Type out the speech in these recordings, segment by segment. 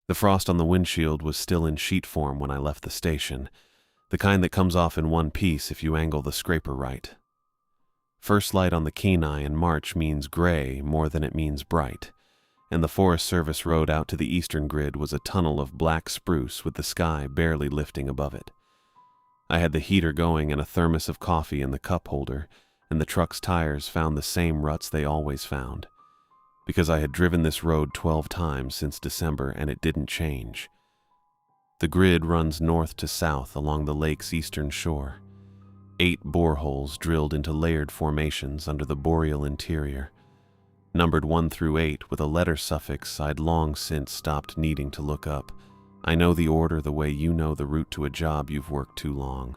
The frost on the windshield was still in sheet form when I left the station, the kind that comes off in one piece if you angle the scraper right. First light on the Kenai in March means gray more than it means bright, and the Forest Service road out to the eastern grid was a tunnel of black spruce with the sky barely lifting above it. I had the heater going and a thermos of coffee in the cup holder, and the truck's tires found the same ruts they always found. Because I had driven this road 12 times since December and it didn't change. The grid runs north to south along the lake's eastern shore. 8 boreholes drilled into layered formations under the boreal interior, numbered 1 through 8 with a letter suffix I'd long since stopped needing to look up. I know the order the way you know the route to a job you've worked too long.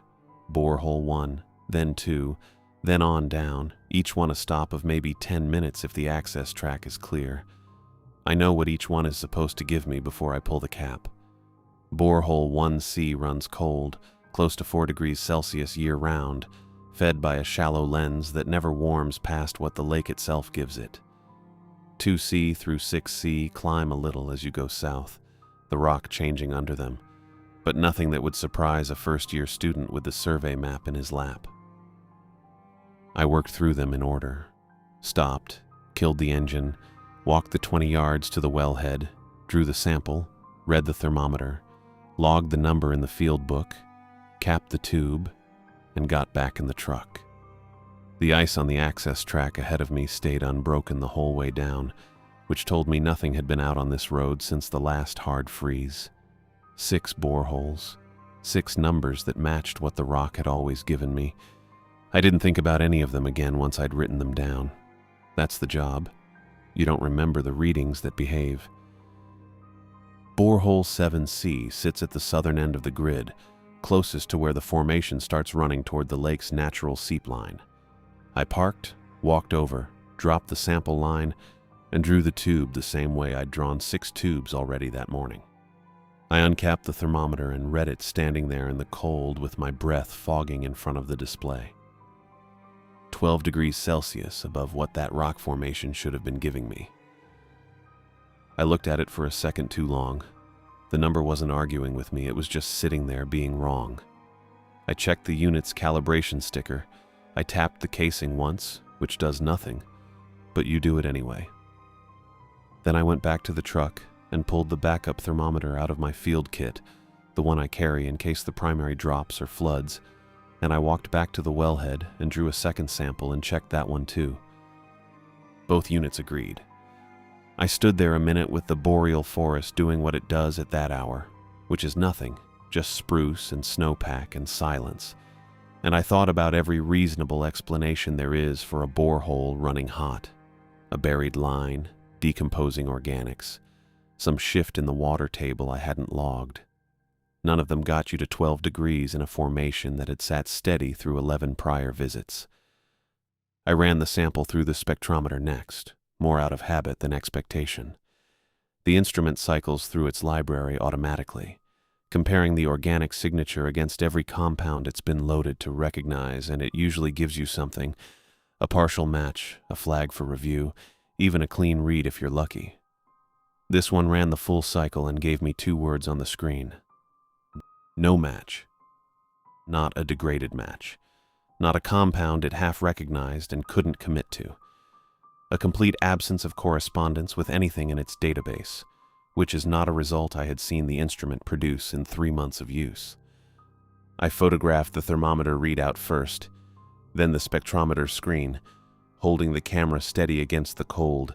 Borehole 1, then 2, then on down, each one a stop of maybe 10 minutes if the access track is clear. I know what each one is supposed to give me before I pull the cap. Borehole 1C runs cold, close to 4 degrees Celsius year-round, fed by a shallow lens that never warms past what the lake itself gives it. 2C through 6C climb a little as you go south, the rock changing under them, but nothing that would surprise a first-year student with the survey map in his lap. I worked through them in order, stopped, killed the engine, walked the 20 yards to the wellhead, drew the sample, read the thermometer, logged the number in the field book, capped the tube, and got back in the truck. The ice on the access track ahead of me stayed unbroken the whole way down, which told me nothing had been out on this road since the last hard freeze. 6 boreholes, 6 numbers that matched what the rock had always given me. I didn't think about any of them again once I'd written them down. That's the job. You don't remember the readings that behave. Borehole 7C sits at the southern end of the grid, closest to where the formation starts running toward the lake's natural seep line. I parked, walked over, dropped the sample line, and drew the tube the same way I'd drawn 6 tubes already that morning. I uncapped the thermometer and read it standing there in the cold with my breath fogging in front of the display. 12 degrees Celsius above what that rock formation should have been giving me. I looked at it for a second too long. The number wasn't arguing with me, it was just sitting there being wrong. I checked the unit's calibration sticker. I tapped the casing once, which does nothing, but you do it anyway. Then I went back to the truck and pulled the backup thermometer out of my field kit, the one I carry in case the primary drops or floods, and I walked back to the wellhead and drew a second sample and checked that one too. Both units agreed. I stood there a minute with the boreal forest doing what it does at that hour, which is nothing, just spruce and snowpack and silence, and I thought about every reasonable explanation there is for a borehole running hot. A buried line, decomposing organics, some shift in the water table I hadn't logged. None of them got you to 12 degrees in a formation that had sat steady through 11 prior visits. I ran the sample through the spectrometer next, more out of habit than expectation. The instrument cycles through its library automatically, comparing the organic signature against every compound it's been loaded to recognize, and it usually gives you something: a partial match, a flag for review, even a clean read if you're lucky. This one ran the full cycle and gave me 2 words on the screen. No match. Not a degraded match. Not a compound it half recognized and couldn't commit to. A complete absence of correspondence with anything in its database, which is not a result I had seen the instrument produce in 3 months of use. I photographed the thermometer readout first, then the spectrometer screen, holding the camera steady against the cold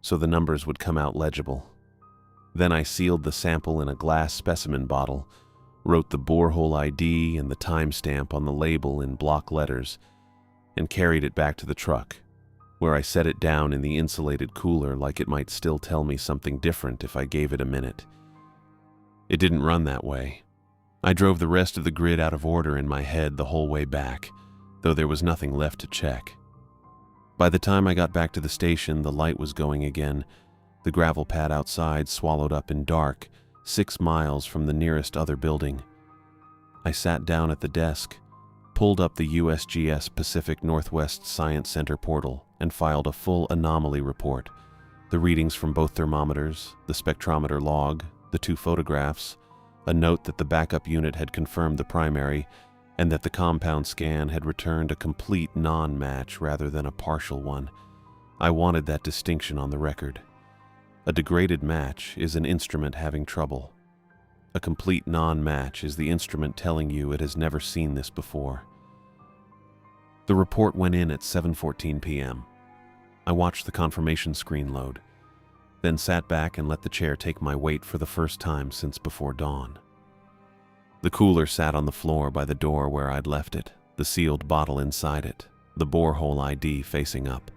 so the numbers would come out legible. Then I sealed the sample in a glass specimen bottle, wrote the borehole ID and the timestamp on the label in block letters, and carried it back to the truck, where I set it down in the insulated cooler like it might still tell me something different if I gave it a minute. It didn't run that way. I drove the rest of the grid out of order in my head the whole way back, though there was nothing left to check. By the time I got back to the station, the light was going again, the gravel pad outside swallowed up in dark, 6 miles from the nearest other building. I sat down at the desk, pulled up the USGS Pacific Northwest Science Center portal, and filed a full anomaly report, the readings from both thermometers, the spectrometer log, the 2 photographs, a note that the backup unit had confirmed the primary, and that the compound scan had returned a complete non-match rather than a partial one. I wanted that distinction on the record. A degraded match is an instrument having trouble. A complete non-match is the instrument telling you it has never seen this before. The report went in at 7:14 p.m. I watched the confirmation screen load, then sat back and let the chair take my weight for the first time since before dawn. The cooler sat on the floor by the door where I'd left it, the sealed bottle inside it, the borehole ID facing up.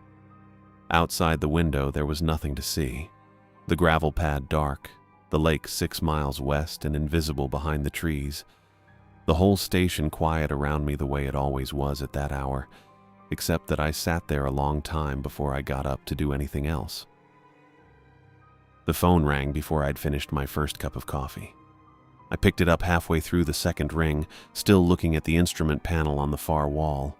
Outside the window there was nothing to see. The gravel pad dark, the lake 6 miles west and invisible behind the trees. The whole station quiet around me the way it always was at that hour, except that I sat there a long time before I got up to do anything else. The phone rang before I'd finished my first cup of coffee. I picked it up halfway through the second ring, still looking at the instrument panel on the far wall.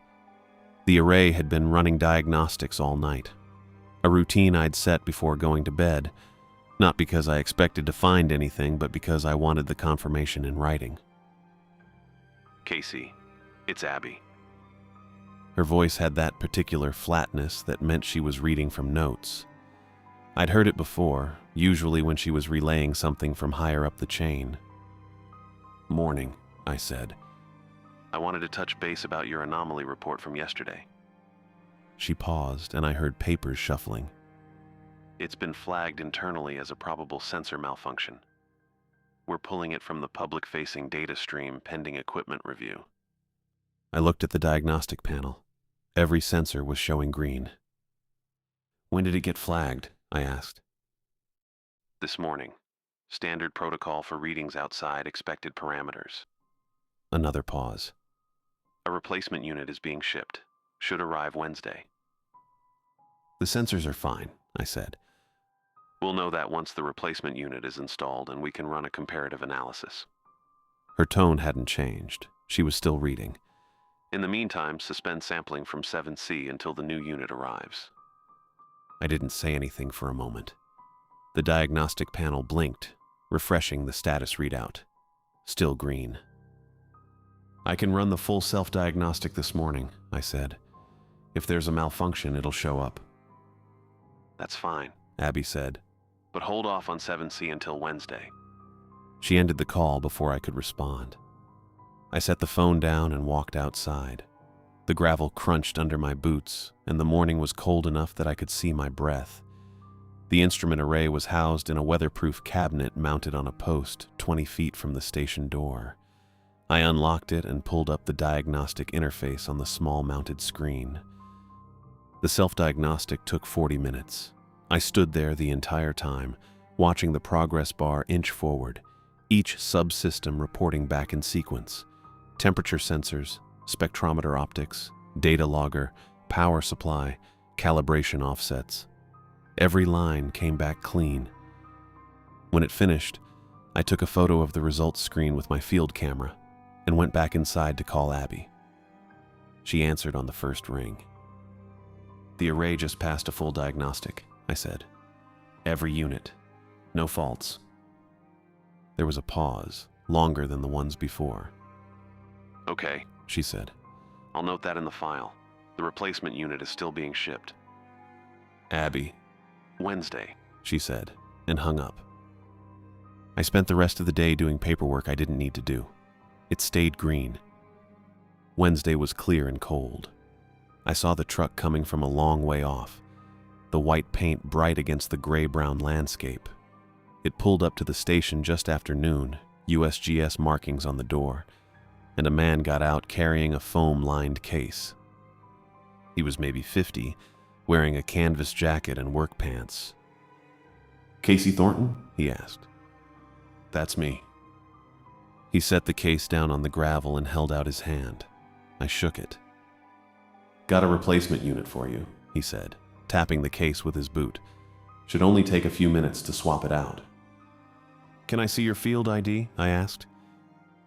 The array had been running diagnostics all night, a routine I'd set before going to bed, not because I expected to find anything, but because I wanted the confirmation in writing. "Casey, it's Abby." Her voice had that particular flatness that meant she was reading from notes. I'd heard it before, usually when she was relaying something from higher up the chain. "Morning," I said. "I wanted to touch base about your anomaly report from yesterday." She paused, and I heard papers shuffling. "It's been flagged internally as a probable sensor malfunction. We're pulling it from the public-facing data stream pending equipment review." I looked at the diagnostic panel. Every sensor was showing green. "When did it get flagged?" I asked. "This morning. Standard protocol for readings outside expected parameters." Another pause. "A replacement unit is being shipped. Should arrive Wednesday." "The sensors are fine," I said. "We'll know that once the replacement unit is installed and we can run a comparative analysis." Her tone hadn't changed. She was still reading. "In the meantime, suspend sampling from 7C until the new unit arrives." I didn't say anything for a moment. The diagnostic panel blinked, refreshing the status readout. Still green. "I can run the full self-diagnostic this morning," I said. "If there's a malfunction, it'll show up." "That's fine," Abby said. "But hold off on 7C until Wednesday." She ended the call before I could respond. I set the phone down and walked outside. The gravel crunched under my boots, and the morning was cold enough that I could see my breath. The instrument array was housed in a weatherproof cabinet mounted on a post 20 feet from the station door. I unlocked it and pulled up the diagnostic interface on the small mounted screen. The self-diagnostic took 40 minutes. I stood there the entire time, watching the progress bar inch forward, each subsystem reporting back in sequence. Temperature sensors, spectrometer optics, data logger, power supply, calibration offsets. Every line came back clean. When it finished, I took a photo of the results screen with my field camera and went back inside to call Abby. She answered on the first ring. "The array just passed a full diagnostic," I said. "Every unit. No faults." There was a pause, longer than the ones before. "Okay," she said. "I'll note that in the file. The replacement unit is still being shipped." "Abby." "Wednesday," she said, and hung up. I spent the rest of the day doing paperwork I didn't need to do. It stayed green. Wednesday was clear and cold. I saw the truck coming from a long way off, the white paint bright against the gray-brown landscape. It pulled up to the station just after noon, USGS markings on the door, and a man got out carrying a foam-lined case. He was maybe 50, wearing a canvas jacket and work pants. "Casey Thornton?" he asked. "That's me." He set the case down on the gravel and held out his hand. I shook it. "Got a replacement unit for you," he said, tapping the case with his boot. "Should only take a few minutes to swap it out." "Can I see your field ID?" I asked.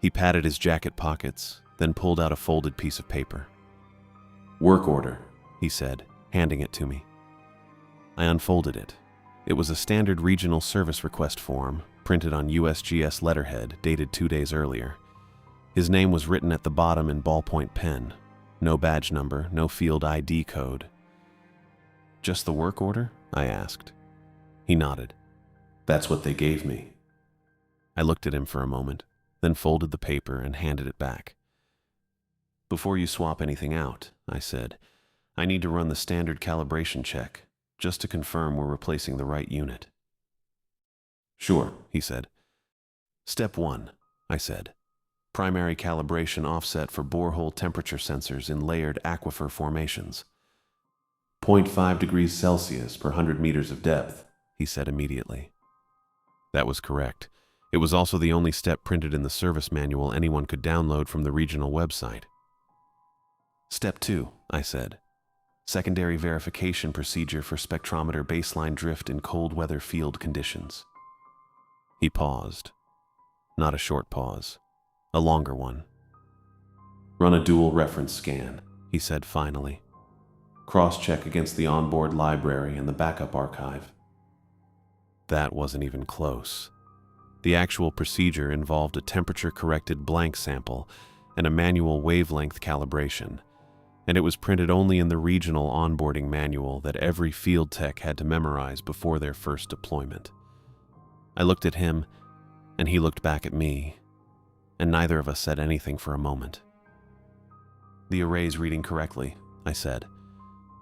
He patted his jacket pockets, then pulled out a folded piece of paper. "Work order," he said, handing it to me. I unfolded it. It was a standard regional service request form, printed on USGS letterhead, dated 2 days earlier. His name was written at the bottom in ballpoint pen. No badge number, no field ID code. "Just the work order?" I asked. He nodded. "That's what they gave me." I looked at him for a moment, then folded the paper and handed it back. "Before you swap anything out," I said, "I need to run the standard calibration check, just to confirm we're replacing the right unit." "Sure," he said. "Step 1, I said. Primary calibration offset for borehole temperature sensors in layered aquifer formations. 0.5 degrees Celsius per 100 meters of depth," he said immediately. That was correct. It was also the only step printed in the service manual anyone could download from the regional website. "Step 2, I said. Secondary verification procedure for spectrometer baseline drift in cold weather field conditions." He paused. Not a short pause. A longer one. "Run a dual reference scan," he said finally. "Cross-check against the onboard library and the backup archive." That wasn't even close. The actual procedure involved a temperature-corrected blank sample and a manual wavelength calibration, and it was printed only in the regional onboarding manual that every field tech had to memorize before their first deployment. I looked at him, and he looked back at me, and neither of us said anything for a moment. "The array's reading correctly," I said.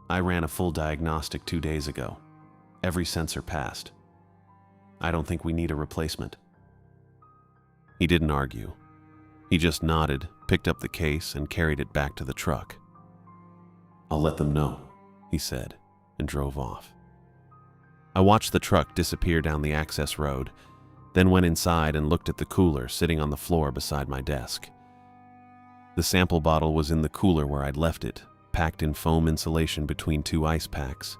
"I ran a full diagnostic 2 days ago. Every sensor passed. I don't think we need a replacement." He didn't argue. He just nodded, picked up the case, and carried it back to the truck. "I'll let them know," he said, and drove off. I watched the truck disappear down the access road, then went inside and looked at the cooler sitting on the floor beside my desk. The sample bottle was in the cooler where I'd left it, packed in foam insulation between 2 ice packs.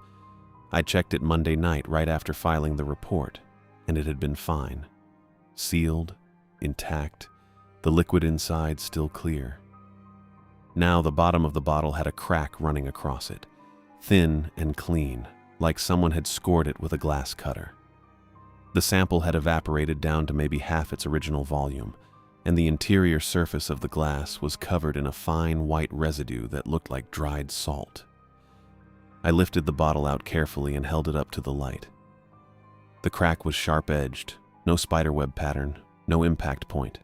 I checked it Monday night right after filing the report, and it had been fine. Sealed, intact, the liquid inside still clear. Now the bottom of the bottle had a crack running across it, thin and clean, like someone had scored it with a glass cutter. The sample had evaporated down to maybe half its original volume, and the interior surface of the glass was covered in a fine white residue that looked like dried salt. I lifted the bottle out carefully and held it up to the light. The crack was sharp-edged, no spiderweb pattern, no impact point.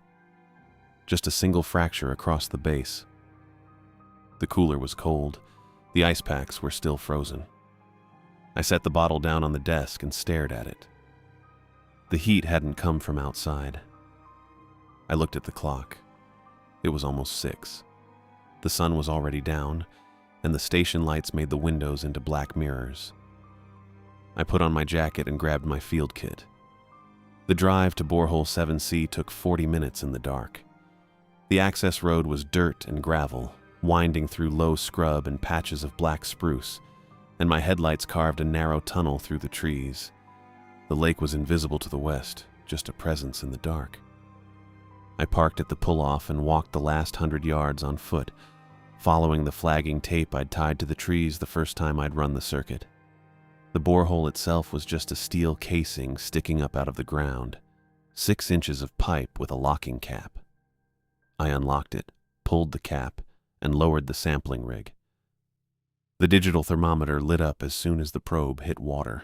Just a single fracture across the base. The cooler was cold. The ice packs were still frozen. I set the bottle down on the desk and stared at it. The heat hadn't come from outside. I looked at the clock. It was almost 6. The sun was already down, and the station lights made the windows into black mirrors. I put on my jacket and grabbed my field kit. The drive to Borehole 7C took 40 minutes in the dark. The access road was dirt and gravel, winding through low scrub and patches of black spruce, and my headlights carved a narrow tunnel through the trees. The lake was invisible to the west, just a presence in the dark. I parked at the pull-off and walked the last 100 yards on foot, following the flagging tape I'd tied to the trees the first time I'd run the circuit. The borehole itself was just a steel casing sticking up out of the ground, 6 inches of pipe with a locking cap. I unlocked it, pulled the cap, and lowered the sampling rig. The digital thermometer lit up as soon as the probe hit water.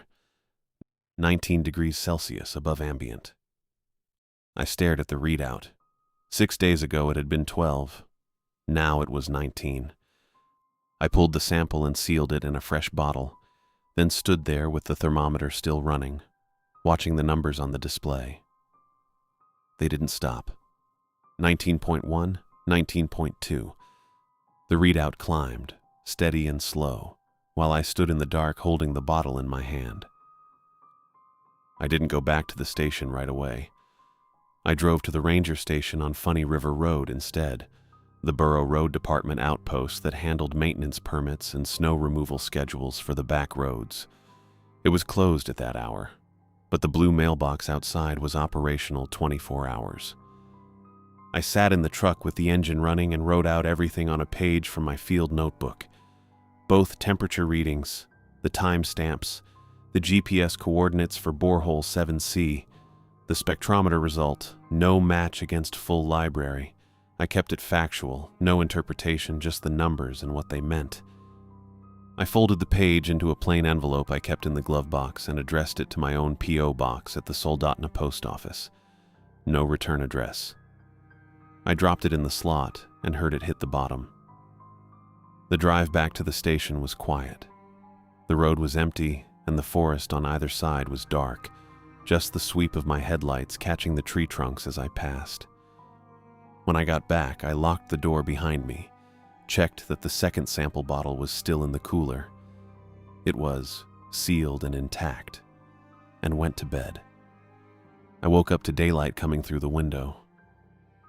19 degrees Celsius above ambient. I stared at the readout. 6 days ago it had been 12. Now it was 19. I pulled the sample and sealed it in a fresh bottle, then stood there with the thermometer still running, watching the numbers on the display. They didn't stop. 19.1, 19.2. The readout climbed, steady and slow, while I stood in the dark holding the bottle in my hand. I didn't go back to the station right away. I drove to the ranger station on Funny River Road instead, the Borough Road Department outpost that handled maintenance permits and snow removal schedules for the back roads. It was closed at that hour, but the blue mailbox outside was operational 24 hours. I sat in the truck with the engine running and wrote out everything on a page from my field notebook. Both temperature readings, the timestamps, the GPS coordinates for Borehole 7C, The spectrometer result, no match against full library. I kept it factual, no interpretation, just the numbers and what they meant. I folded the page into a plain envelope I kept in the glove box and addressed it to my own P.O. box at the Soldotna post office. No return address. I dropped it in the slot and heard it hit the bottom. The drive back to the station was quiet. The road was empty and the forest on either side was dark, just the sweep of my headlights catching the tree trunks as I passed. When I got back, I locked the door behind me, checked that the second sample bottle was still in the cooler. It was sealed and intact, and went to bed. I woke up to daylight coming through the window.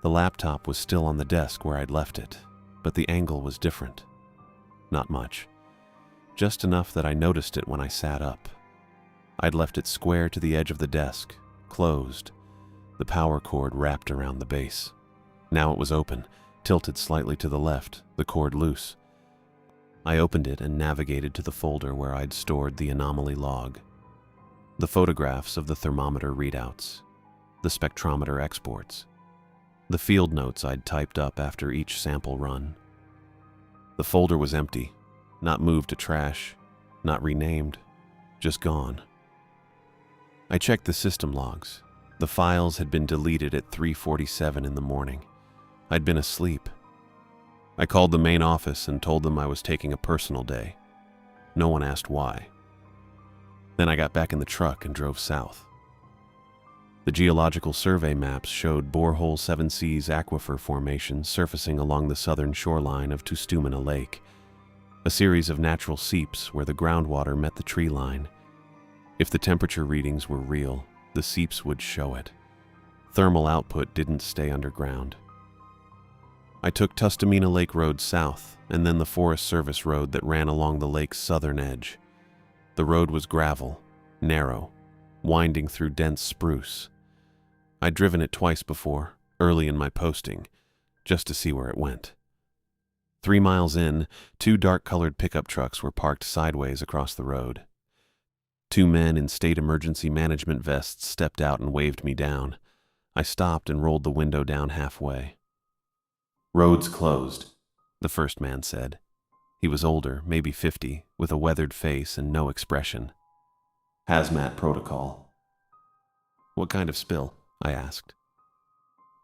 The laptop was still on the desk where I'd left it, but the angle was different. Not much. Just enough that I noticed it when I sat up. I'd left it square to the edge of the desk, closed, the power cord wrapped around the base. Now it was open, tilted slightly to the left, the cord loose. I opened it and navigated to the folder where I'd stored the anomaly log. The photographs of the thermometer readouts, the spectrometer exports, the field notes I'd typed up after each sample run. The folder was empty, not moved to trash, not renamed, just gone. I checked the system logs. The files had been deleted at 3:47 in the morning. I'd been asleep. I called the main office and told them I was taking a personal day. No one asked why. Then I got back in the truck and drove south. The geological survey maps showed Borehole 7C's aquifer formation surfacing along the southern shoreline of Tustumena Lake, a series of natural seeps where the groundwater met the tree line. If the temperature readings were real, the seeps would show it. Thermal output didn't stay underground. I took Tustumena Lake Road south, and then the Forest Service road that ran along the lake's southern edge. The road was gravel, narrow, winding through dense spruce. I'd driven it twice before, early in my posting, just to see where it went. 3 miles in, 2 dark-colored pickup trucks were parked sideways across the road. 2 men in state emergency management vests stepped out and waved me down. I stopped and rolled the window down halfway. "Road's closed," the first man said. He was older, maybe 50, with a weathered face and no expression. "Hazmat protocol." "What kind of spill?" I asked.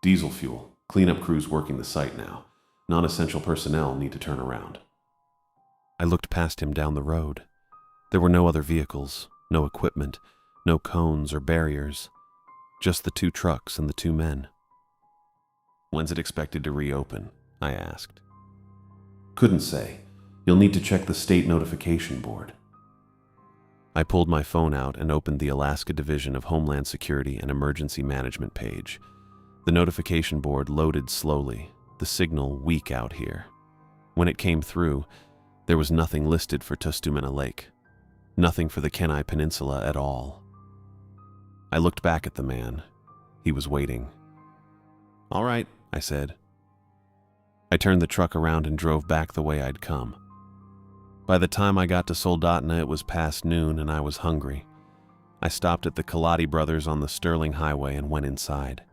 "Diesel fuel. Cleanup crews working the site now. Non-essential personnel need to turn around." I looked past him down the road. There were no other vehicles, no equipment, no cones or barriers. Just the 2 trucks and the 2 men. "When's it expected to reopen?" I asked. "Couldn't say. You'll need to check the state notification board." I pulled my phone out and opened the Alaska Division of Homeland Security and Emergency Management page. The notification board loaded slowly, the signal weak out here. When it came through, there was nothing listed for Tustumena Lake. Nothing for the Kenai Peninsula at all. I looked back at the man. He was waiting. "All right," I said. I turned the truck around and drove back the way I'd come. By the time I got to Soldotna, it was past noon and I was hungry. I stopped at the Kaladi Brothers on the Sterling Highway and went inside.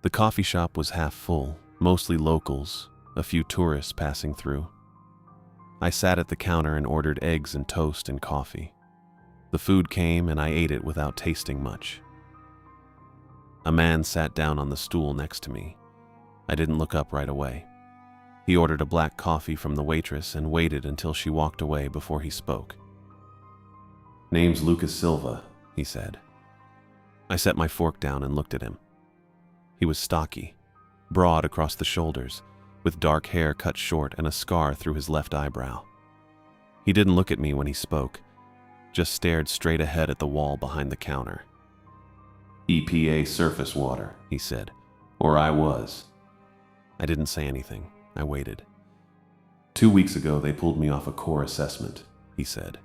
The coffee shop was half full, mostly locals, a few tourists passing through. I sat at the counter and ordered eggs and toast and coffee. The food came and I ate it without tasting much. A man sat down on the stool next to me. I didn't look up right away. He ordered a black coffee from the waitress and waited until she walked away before he spoke. "Name's Lucas Silva," he said. I set my fork down and looked at him. He was stocky, broad across the shoulders, with dark hair cut short and a scar through his left eyebrow. He didn't look at me when he spoke, just stared straight ahead at the wall behind the counter. "EPA surface water," he said, "or I was." I didn't say anything. I waited. "2 weeks ago, they pulled me off a core assessment," he said.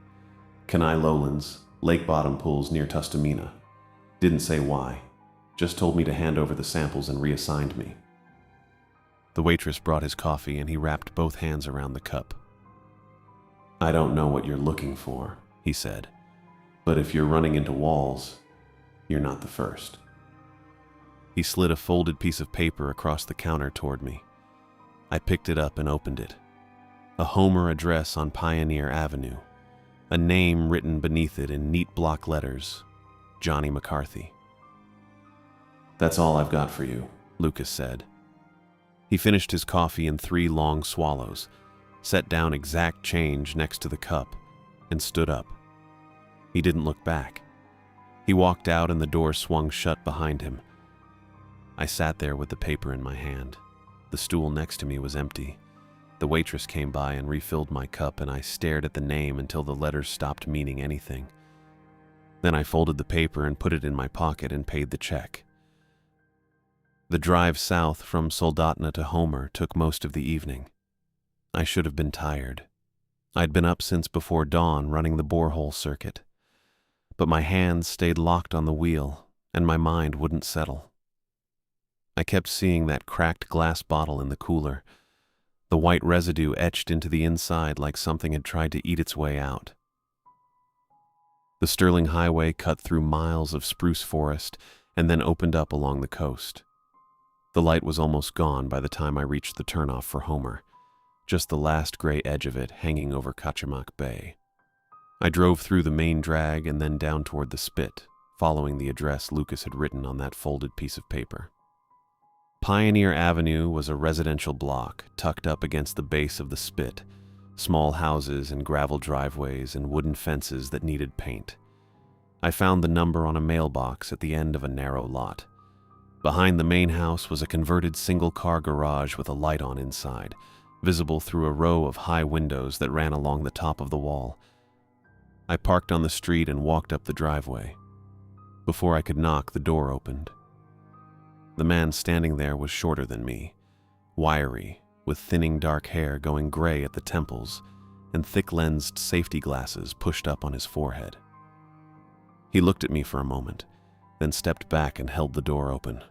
"Kenai lowlands, lake bottom pools near Tustumena. Didn't say why. Just told me to hand over the samples and reassigned me." The waitress brought his coffee and he wrapped both hands around the cup. "I don't know what you're looking for," he said, "but if you're running into walls..." You're not the first. He slid a folded piece of paper across the counter toward me. I picked it up and opened it. A Homer address on Pioneer Avenue. A name written beneath it in neat block letters. Johnny McCarthy. That's all I've got for you, Lucas said. He finished his coffee in 3 long swallows, set down exact change next to the cup, and stood up. He didn't look back. He walked out and the door swung shut behind him. I sat there with the paper in my hand. The stool next to me was empty. The waitress came by and refilled my cup, and I stared at the name until the letters stopped meaning anything. Then I folded the paper and put it in my pocket and paid the check. The drive south from Soldotna to Homer took most of the evening. I should have been tired. I'd been up since before dawn running the borehole circuit. But my hands stayed locked on the wheel, and my mind wouldn't settle. I kept seeing that cracked glass bottle in the cooler, the white residue etched into the inside like something had tried to eat its way out. The Sterling Highway cut through miles of spruce forest and then opened up along the coast. The light was almost gone by the time I reached the turnoff for Homer, just the last gray edge of it hanging over Kachemak Bay. I drove through the main drag and then down toward the spit, following the address Lucas had written on that folded piece of paper. Pioneer Avenue was a residential block tucked up against the base of the spit, small houses and gravel driveways and wooden fences that needed paint. I found the number on a mailbox at the end of a narrow lot. Behind the main house was a converted single-car garage with a light on inside, visible through a row of high windows that ran along the top of the wall. I parked on the street and walked up the driveway. Before I could knock, the door opened. The man standing there was shorter than me, wiry, with thinning dark hair going gray at the temples and thick-lensed safety glasses pushed up on his forehead. He looked at me for a moment, then stepped back and held the door open.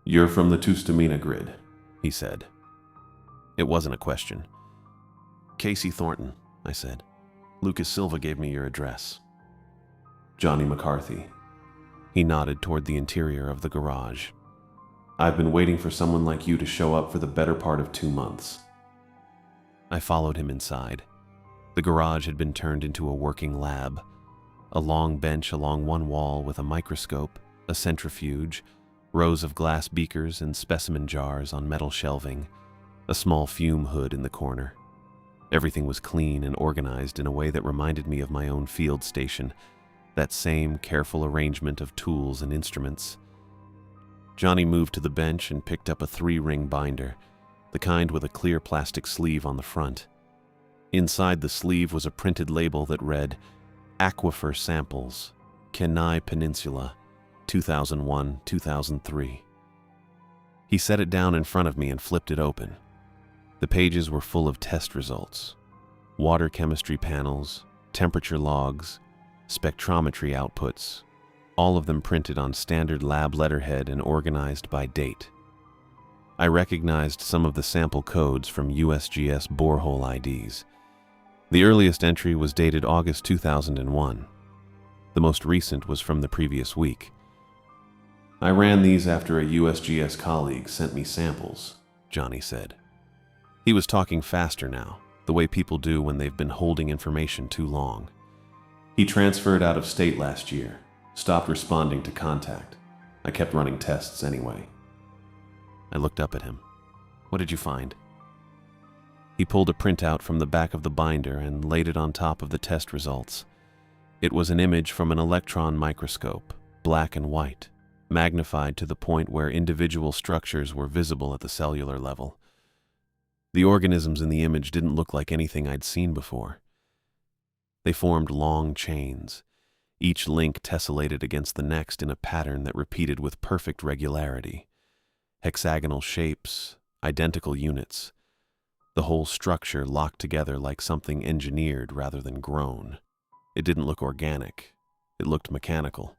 "You're from the Tustamina grid," he said. It wasn't a question. "Casey Thornton," I said. "Lucas Silva gave me your address." "Johnny McCarthy." He nodded toward the interior of the garage. "I've been waiting for someone like you to show up for the better part of 2 months." I followed him inside. The garage had been turned into a working lab. A long bench along one wall with a microscope, a centrifuge, rows of glass beakers and specimen jars on metal shelving, a small fume hood in the corner. Everything was clean and organized in a way that reminded me of my own field station, that same careful arrangement of tools and instruments. Johnny moved to the bench and picked up a 3-ring binder, the kind with a clear plastic sleeve on the front. Inside the sleeve was a printed label that read, "Aquifer Samples, Kenai Peninsula, 2001-2003. He set it down in front of me and flipped it open. The pages were full of test results, water chemistry panels, temperature logs, spectrometry outputs, all of them printed on standard lab letterhead and organized by date. I recognized some of the sample codes from USGS borehole IDs. The earliest entry was dated August 2001. The most recent was from the previous week. "I ran these after a USGS colleague sent me samples," Johnny said. He was talking faster now, the way people do when they've been holding information too long. "He transferred out of state last year, stopped responding to contact. I kept running tests anyway." I looked up at him. "What did you find?" He pulled a printout from the back of the binder and laid it on top of the test results. It was an image from an electron microscope, black and white, magnified to the point where individual structures were visible at the cellular level. The organisms in the image didn't look like anything I'd seen before. They formed long chains, each link tessellated against the next in a pattern that repeated with perfect regularity. Hexagonal shapes, identical units. The whole structure locked together like something engineered rather than grown. It didn't look organic. It looked mechanical.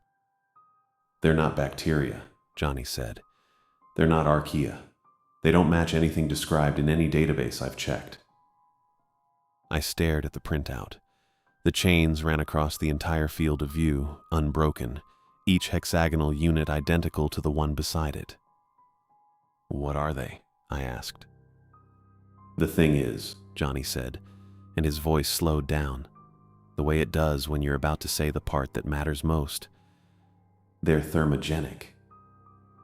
"They're not bacteria," Johnny said. "They're not archaea. They don't match anything described in any database I've checked." I stared at the printout. The chains ran across the entire field of view, unbroken, each hexagonal unit identical to the one beside it. "What are they?" I asked. "The thing is," Johnny said, and his voice slowed down, the way it does when you're about to say the part that matters most. "They're thermogenic.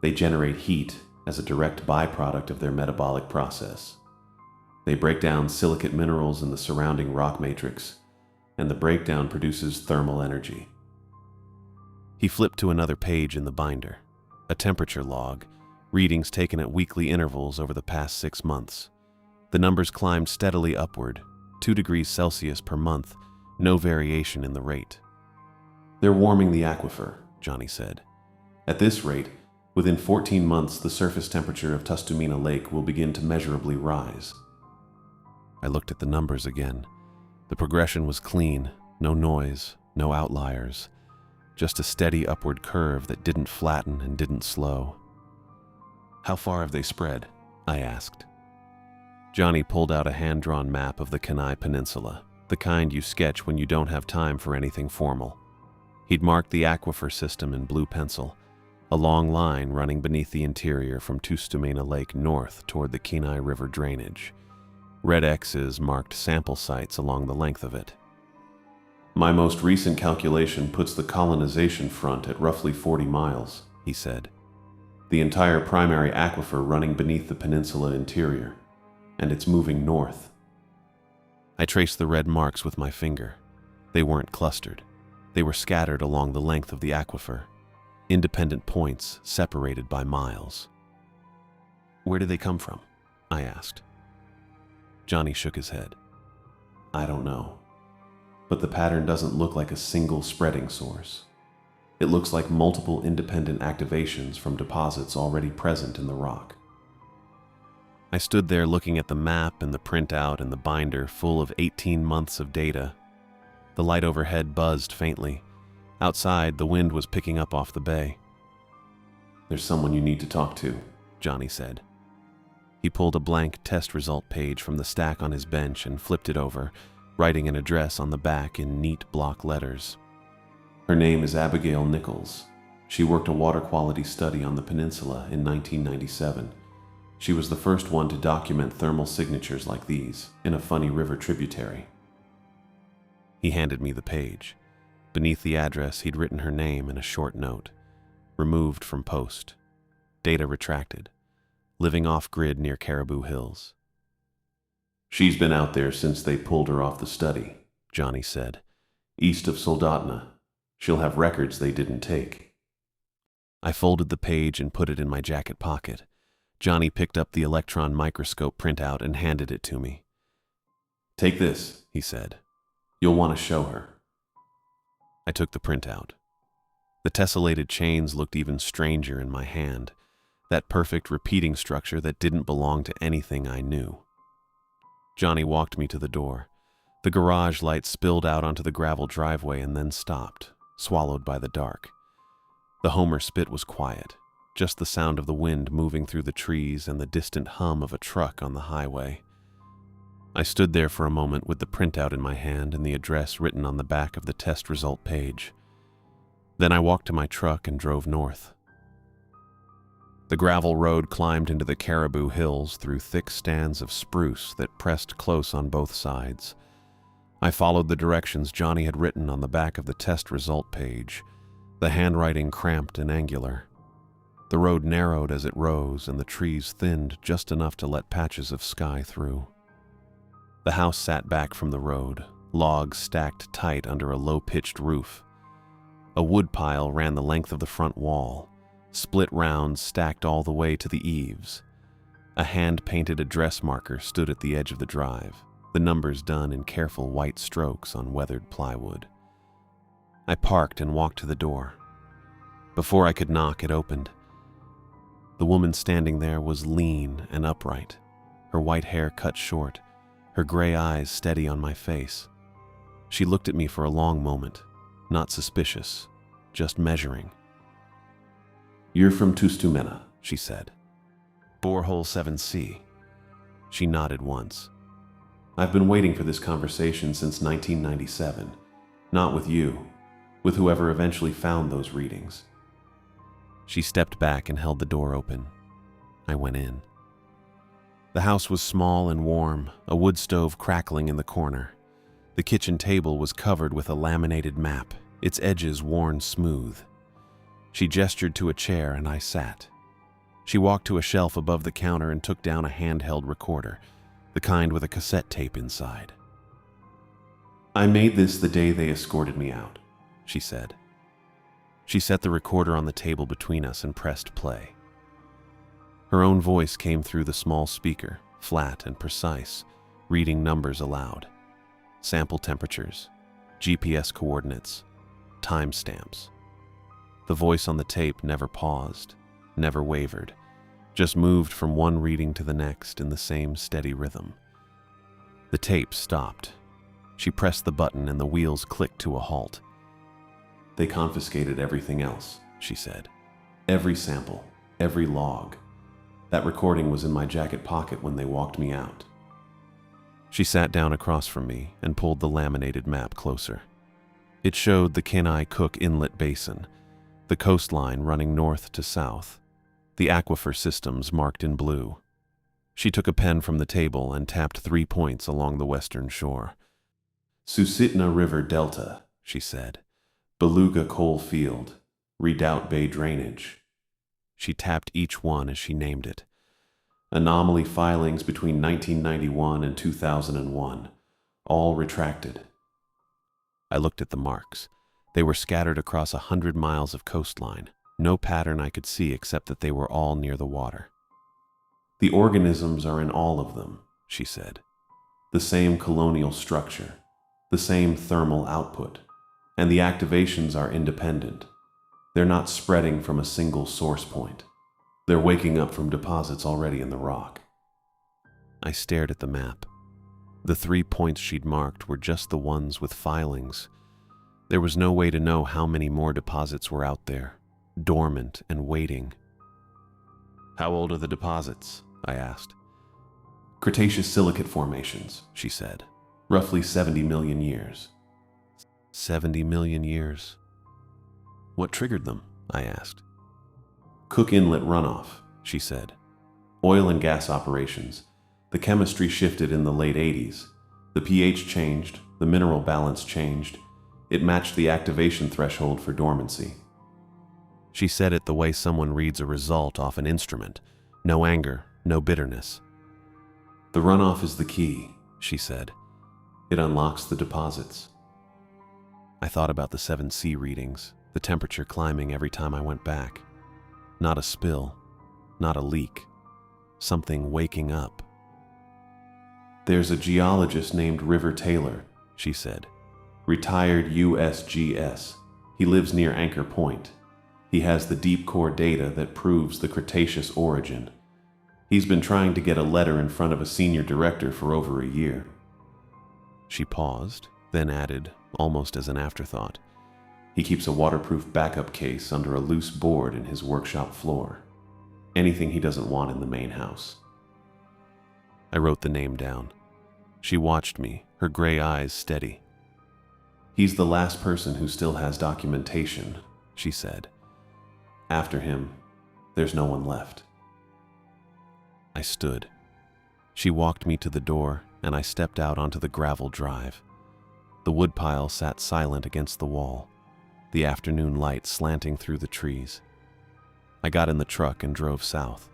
They generate heat as a direct byproduct of their metabolic process. They break down silicate minerals in the surrounding rock matrix, and the breakdown produces thermal energy." He flipped to another page in the binder, a temperature log, readings taken at weekly intervals over the past 6 months. The numbers climbed steadily upward, 2 degrees Celsius per month, no variation in the rate. "They're warming the aquifer," Johnny said. "At this rate, within 14 months, the surface temperature of Tustumena Lake will begin to measurably rise." I looked at the numbers again. The progression was clean, no noise, no outliers, just a steady upward curve that didn't flatten and didn't slow. "How far have they spread?" I asked. Johnny pulled out a hand-drawn map of the Kenai Peninsula, the kind you sketch when you don't have time for anything formal. He'd marked the aquifer system in blue pencil, a long line running beneath the interior from Tustumena Lake north toward the Kenai River drainage. Red X's marked sample sites along the length of it. "My most recent calculation puts the colonization front at roughly 40 miles, he said. "The entire primary aquifer running beneath the peninsula interior, and it's moving north." I traced the red marks with my finger. They weren't clustered. They were scattered along the length of the aquifer, independent points separated by miles. "Where do they come from?" I asked. Johnny shook his head. "I don't know. But the pattern doesn't look like a single spreading source. It looks like multiple independent activations from deposits already present in the rock." I stood there looking at the map and the printout and the binder full of 18 months of data. The light overhead buzzed faintly. Outside, the wind was picking up off the bay. "There's someone you need to talk to," Johnny said. He pulled a blank test result page from the stack on his bench and flipped it over, writing an address on the back in neat block letters. "Her name is Abigail Nichols. She worked a water quality study on the peninsula in 1997. She was the first one to document thermal signatures like these in a funny river tributary." He handed me the page. Beneath the address, he'd written her name in a short note. "Removed from post. Data retracted. Living off-grid near Caribou Hills." "She's been out there since they pulled her off the study," Johnny said. "East of Soldotna. She'll have records they didn't take." I folded the page and put it in my jacket pocket. Johnny picked up the electron microscope printout and handed it to me. "Take this," he said. "You'll want to show her." I took the printout. The tessellated chains looked even stranger in my hand, that perfect repeating structure that didn't belong to anything I knew. Johnny walked me to the door. The garage light spilled out onto the gravel driveway and then stopped, swallowed by the dark. The Homer spit was quiet, just the sound of the wind moving through the trees and the distant hum of a truck on the highway. I stood there for a moment with the printout in my hand and the address written on the back of the test result page. Then I walked to my truck and drove north. The gravel road climbed into the Caribou Hills through thick stands of spruce that pressed close on both sides. I followed the directions Johnny had written on the back of the test result page, the handwriting cramped and angular. The road narrowed as it rose, and the trees thinned just enough to let patches of sky through. The house sat back from the road, logs stacked tight under a low-pitched roof. A wood pile ran the length of the front wall, split rounds stacked all the way to the eaves. A hand-painted address marker stood at the edge of the drive, the numbers done in careful white strokes on weathered plywood. I parked and walked to the door. Before I could knock, it opened. The woman standing there was lean and upright, her white hair cut short, her gray eyes steady on my face. She looked at me for a long moment, not suspicious, just measuring. "You're from Tustumena," she said. "Borehole 7C. She nodded once. "I've been waiting for this conversation since 1997. Not with you, with whoever eventually found those readings. She stepped back and held the door open. I went in. The house was small and warm, a wood stove crackling in the corner. The kitchen table was covered with a laminated map, its edges worn smooth. She gestured to a chair and I sat. She walked to a shelf above the counter and took down a handheld recorder, the kind with a cassette tape inside. "I made this the day they escorted me out," she said. She set the recorder on the table between us and pressed play. Her own voice came through the small speaker, flat and precise, reading numbers aloud. Sample temperatures, GPS coordinates, timestamps. The voice on the tape never paused, never wavered, just moved from one reading to the next in the same steady rhythm. The tape stopped. She pressed the button and the wheels clicked to a halt. "They confiscated everything else," she said. "Every sample, every log. That recording was in my jacket pocket when they walked me out." She sat down across from me and pulled the laminated map closer. It showed the Kenai Cook Inlet Basin, the coastline running north to south, the aquifer systems marked in blue. She took a pen from the table and tapped 3 points along the western shore. "Susitna River Delta," she said. "Beluga Coal Field, Redoubt Bay Drainage." She tapped each one as she named it. "Anomaly filings between 1991 and 2001, all retracted." I looked at the marks. They were scattered across 100 miles of coastline, no pattern I could see except that they were all near the water. "The organisms are in all of them," she said. "The same colonial structure, the same thermal output, and the activations are independent. They're not spreading from a single source point. They're waking up from deposits already in the rock." I stared at the map. The 3 points she'd marked were just the ones with filings. There was no way to know how many more deposits were out there, dormant and waiting. "How old are the deposits?" I asked. "Cretaceous silicate formations," she said. "Roughly 70 million years." 70 million years. "What triggered them?" I asked. "Cook Inlet runoff," she said. "Oil and gas operations. The chemistry shifted in the late 80s. The pH changed, the mineral balance changed. It matched the activation threshold for dormancy." She said it the way someone reads a result off an instrument. No anger, no bitterness. "The runoff is the key," she said. "It unlocks the deposits." I thought about the 7C readings, the temperature climbing every time I went back. Not a spill, not a leak, something waking up. "There's a geologist named River Taylor," she said. "Retired USGS. He lives near Anchor Point. He has the deep core data that proves the Cretaceous origin. He's been trying to get a letter in front of a senior director for over a year." She paused, then added, almost as an afterthought, "He keeps a waterproof backup case under a loose board in his workshop floor. Anything he doesn't want in the main house." I wrote the name down. She watched me, her gray eyes steady. "He's the last person who still has documentation," she said. "After him, there's no one left." I stood. She walked me to the door, and I stepped out onto the gravel drive. The woodpile sat silent against the wall, the afternoon light slanting through the trees. I got in the truck and drove south.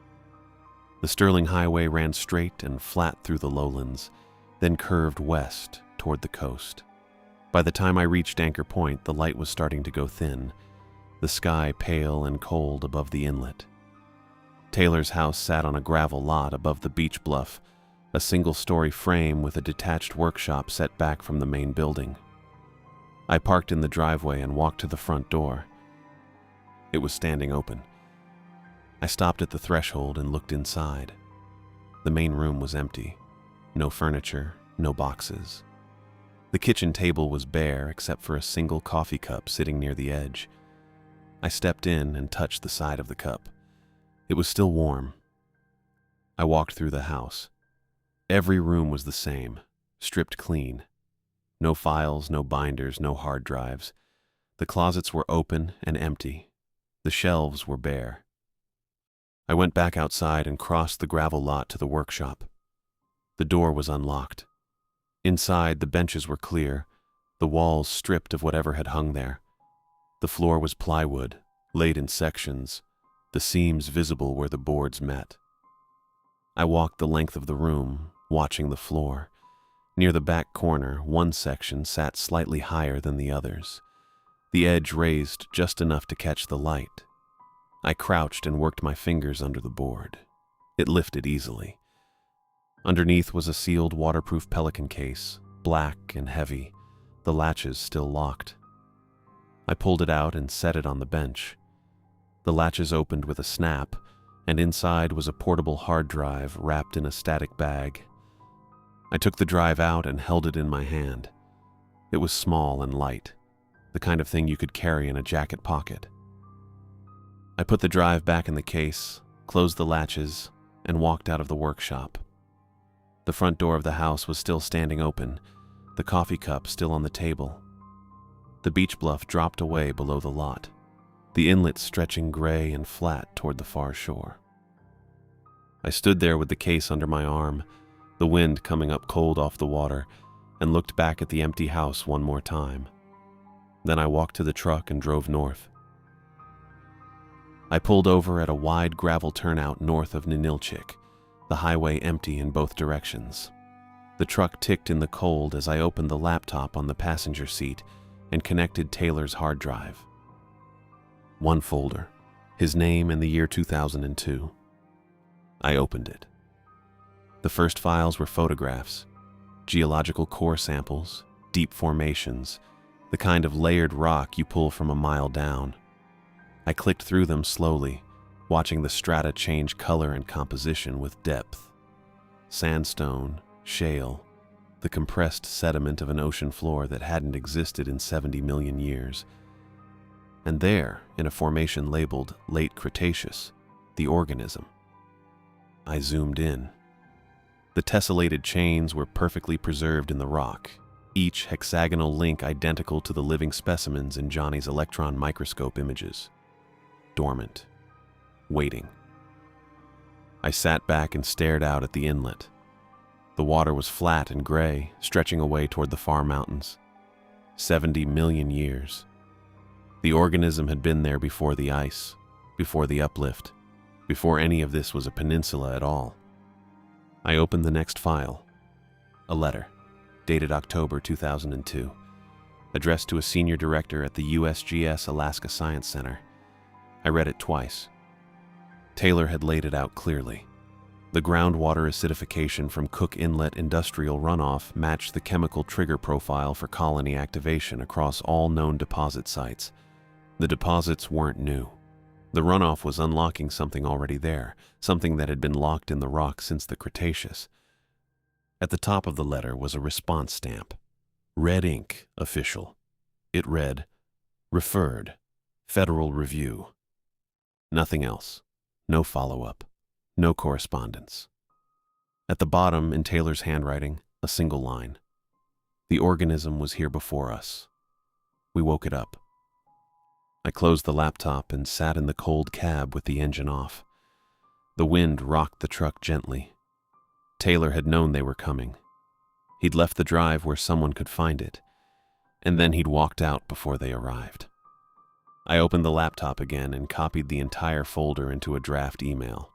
The Sterling Highway ran straight and flat through the lowlands, then curved west toward the coast. By the time I reached Anchor Point, the light was starting to go thin, the sky pale and cold above the inlet. Taylor's house sat on a gravel lot above the beach bluff, a single-story frame with a detached workshop set back from the main building. I parked in the driveway and walked to the front door. It was standing open. I stopped at the threshold and looked inside. The main room was empty. No furniture, no boxes. The kitchen table was bare except for a single coffee cup sitting near the edge. I stepped in and touched the side of the cup. It was still warm. I walked through the house. Every room was the same, stripped clean. No files, no binders, no hard drives. The closets were open and empty. The shelves were bare. I went back outside and crossed the gravel lot to the workshop. The door was unlocked. Inside, the benches were clear, the walls stripped of whatever had hung there. The floor was plywood, laid in sections, the seams visible where the boards met. I walked the length of the room, watching the floor. Near the back corner, one section sat slightly higher than the others, the edge raised just enough to catch the light. I crouched and worked my fingers under the board. It lifted easily. Underneath was a sealed waterproof pelican case, black and heavy, the latches still locked. I pulled it out and set it on the bench. The latches opened with a snap, and inside was a portable hard drive wrapped in a static bag. I took the drive out and held it in my hand. It was small and light, the kind of thing you could carry in a jacket pocket. I put the drive back in the case, closed the latches, and walked out of the workshop. The front door of the house was still standing open, the coffee cup still on the table. The beach bluff dropped away below the lot, the inlet stretching gray and flat toward the far shore. I stood there with the case under my arm, the wind coming up cold off the water, and looked back at the empty house one more time. Then I walked to the truck and drove north. I pulled over at a wide gravel turnout north of Ninilchik, the highway empty in both directions. The truck ticked in the cold as I opened the laptop on the passenger seat and connected Taylor's hard drive. One folder, his name and the year 2002. I opened it. The first files were photographs, geological core samples, deep formations, the kind of layered rock you pull from a mile down. I clicked through them slowly, watching the strata change color and composition with depth. Sandstone, shale, the compressed sediment of an ocean floor that hadn't existed in 70 million years. And there, in a formation labeled Late Cretaceous, the organism. I zoomed in. The tessellated chains were perfectly preserved in the rock, each hexagonal link identical to the living specimens in Johnny's electron microscope images. Dormant. Waiting. I sat back and stared out at the inlet. The water was flat and gray, stretching away toward the far mountains. 70 million years. The organism had been there before the ice, before the uplift, before any of this was a peninsula at all. I opened the next file. A letter, dated October 2002, addressed to a senior director at the USGS Alaska Science Center. I read it twice. Taylor had laid it out clearly. The groundwater acidification from Cook Inlet industrial runoff matched the chemical trigger profile for colony activation across all known deposit sites. The deposits weren't new. The runoff was unlocking something already there, something that had been locked in the rock since the Cretaceous. At the top of the letter was a response stamp. Red ink, official. It read, Referred, Federal Review. Nothing else. No follow-up. No correspondence. At the bottom, in Taylor's handwriting, a single line. The organism was here before us. We woke it up. I closed the laptop and sat in the cold cab with the engine off. The wind rocked the truck gently. Taylor had known they were coming. He'd left the drive where someone could find it, and then he'd walked out before they arrived. I opened the laptop again and copied the entire folder into a draft email.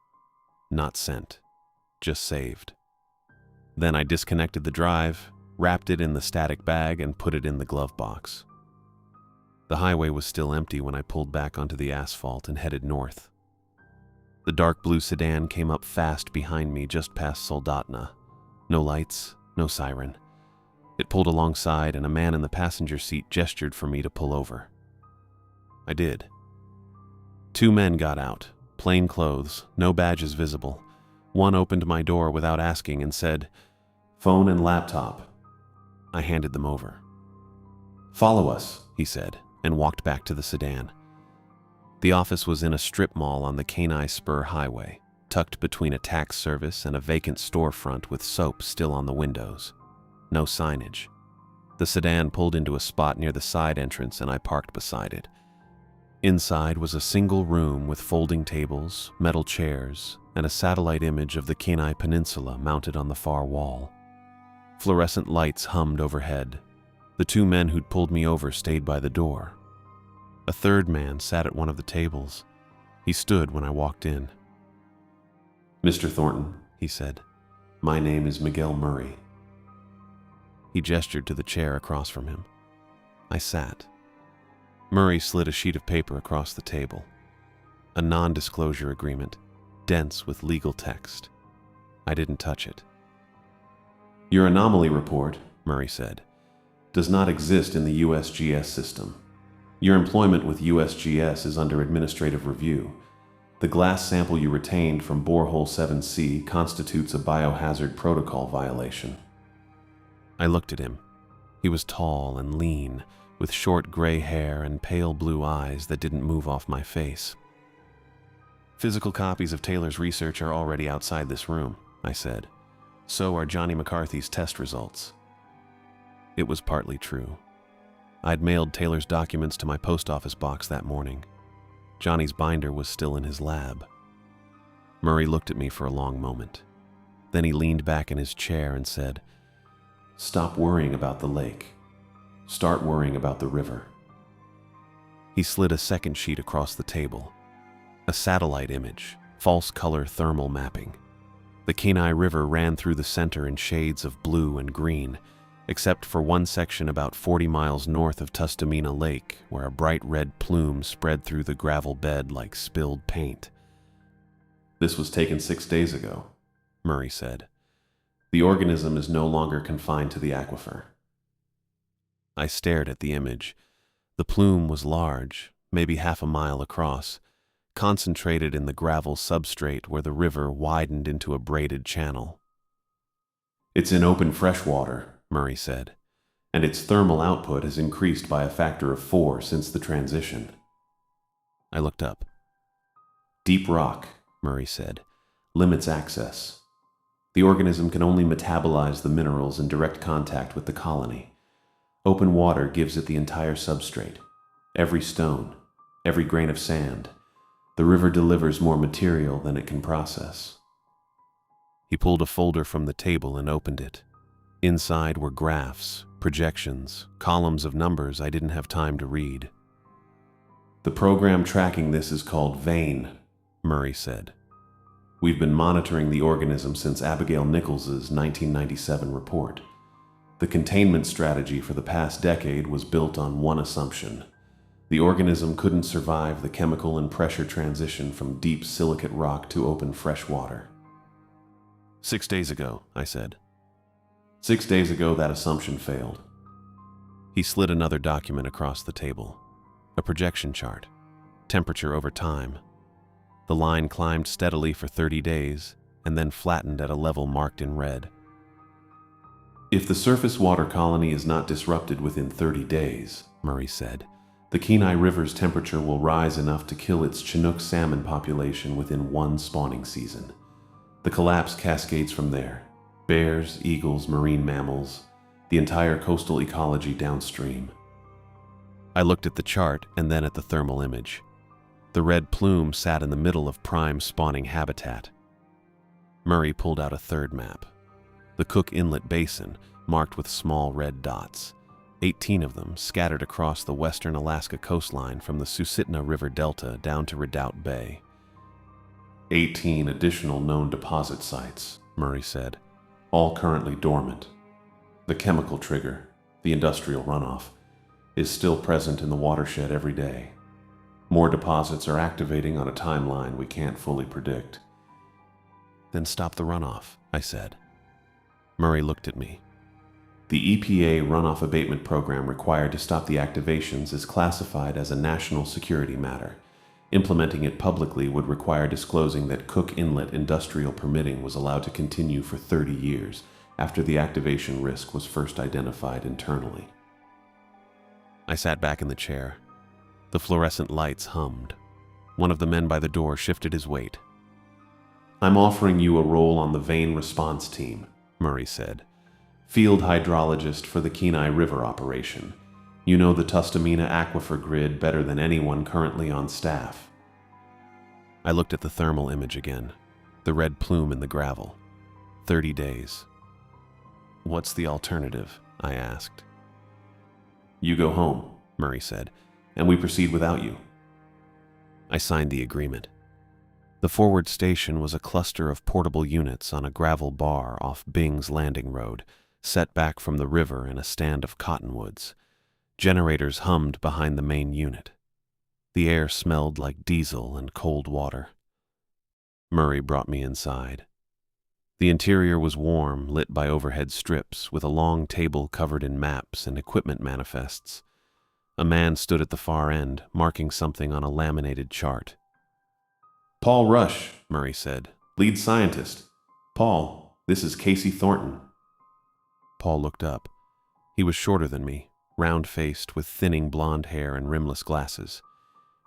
Not sent, just saved. Then I disconnected the drive, wrapped it in the static bag, and put it in the glove box. The highway was still empty when I pulled back onto the asphalt and headed north. The dark blue sedan came up fast behind me just past Soldatna. No lights, no siren. It pulled alongside and a man in the passenger seat gestured for me to pull over. I did. Two men got out, plain clothes, no badges visible. One opened my door without asking and said, "Phone and laptop." I handed them over. "Follow us," he said, and walked back to the sedan. The office was in a strip mall on the Kenai Spur Highway, tucked between a tax service and a vacant storefront with soap still on the windows. No signage. The sedan pulled into a spot near the side entrance and I parked beside it. Inside was a single room with folding tables, metal chairs, and a satellite image of the Kenai Peninsula mounted on the far wall. Fluorescent lights hummed overhead. The two men who'd pulled me over stayed by the door. A third man sat at one of the tables. He stood when I walked in. "Mr. Thornton," he said. "my name is Miguel Murray." He gestured to the chair across from him. I sat. Murray slid a sheet of paper across the table. A non-disclosure agreement, dense with legal text. I didn't touch it. "Your anomaly report," Murray said, "does not exist in the USGS system. Your employment with USGS is under administrative review. The glass sample you retained from borehole 7C constitutes a biohazard protocol violation." I looked at him. He was tall and lean, with short gray hair and pale blue eyes that didn't move off my face. "Physical copies of Taylor's research are already outside this room," I said. "So are Johnny McCarthy's test results." It was partly true. I'd mailed Taylor's documents to my post office box that morning. Johnny's binder was still in his lab. Murray looked at me for a long moment. Then he leaned back in his chair and said, "Stop worrying about the lake. Start worrying about the river." He slid a second sheet across the table. A satellite image, false color thermal mapping. The Kenai River ran through the center in shades of blue and green, except for one section about 40 miles north of Tustumena Lake, where a bright red plume spread through the gravel bed like spilled paint. "This was taken 6 days ago," Murray said. "The organism is no longer confined to the aquifer." I stared at the image. The plume was large, maybe half a mile across, concentrated in the gravel substrate where the river widened into a braided channel. "It's in open freshwater," Murray said, "and its thermal output has increased by a factor of 4 since the transition." I looked up. "Deep rock," Murray said, "limits access. The organism can only metabolize the minerals in direct contact with the colony. Open water gives it the entire substrate, every stone, every grain of sand. The river delivers more material than it can process." He pulled a folder from the table and opened it. Inside were graphs, projections, columns of numbers I didn't have time to read. "The program tracking this is called VANE," Murray said. "We've been monitoring the organism since Abigail Nichols's 1997 report. The containment strategy for the past decade was built on one assumption. The organism couldn't survive the chemical and pressure transition from deep silicate rock to open fresh water." 6 days ago, I said. 6 days ago, that assumption failed." He slid another document across the table. A projection chart. Temperature over time. The line climbed steadily for 30 days, and then flattened at a level marked in red. "If the surface water colony is not disrupted within 30 days, Murray said, the Kenai River's temperature will rise enough to kill its Chinook salmon population within one spawning season. The collapse cascades from there. Bears, eagles, marine mammals, the entire coastal ecology downstream." I looked at the chart and then at the thermal image. The red plume sat in the middle of prime spawning habitat. Murray pulled out a third map. The Cook Inlet Basin, marked with small red dots, 18 of them scattered across the western Alaska coastline from the Susitna River Delta down to Redoubt Bay. 18 additional known deposit sites, Murray said, all currently dormant. The chemical trigger, the industrial runoff, is still present in the watershed every day. More deposits are activating on a timeline we can't fully predict. "Then stop the runoff," I said. Murray looked at me. The EPA runoff abatement program required to stop the activations is classified as a national security matter. Implementing it publicly would require disclosing that Cook Inlet industrial permitting was allowed to continue for 30 years after the activation risk was first identified internally. I sat back in the chair. The fluorescent lights hummed. One of the men by the door shifted his weight. "I'm offering you a role on the vein response team," Murray said. "Field hydrologist for the Kenai River operation. You know the Tustamina aquifer grid better than anyone currently on staff. I looked at the thermal image again, the red plume in the gravel. 30 days. What's the alternative? I asked. You go home, Murray said, and we proceed without you. I signed the agreement. The forward station was a cluster of portable units on a gravel bar off Bing's Landing Road, set back from the river in a stand of cottonwoods. Generators hummed behind the main unit. The air smelled like diesel and cold water. Murray brought me inside. The interior was warm, lit by overhead strips, with a long table covered in maps and equipment manifests. A man stood at the far end, marking something on a laminated chart. Paul Rush, Murray said, lead scientist. Paul, this is Casey Thornton. Paul looked up. He was shorter than me, round-faced with thinning blonde hair and rimless glasses.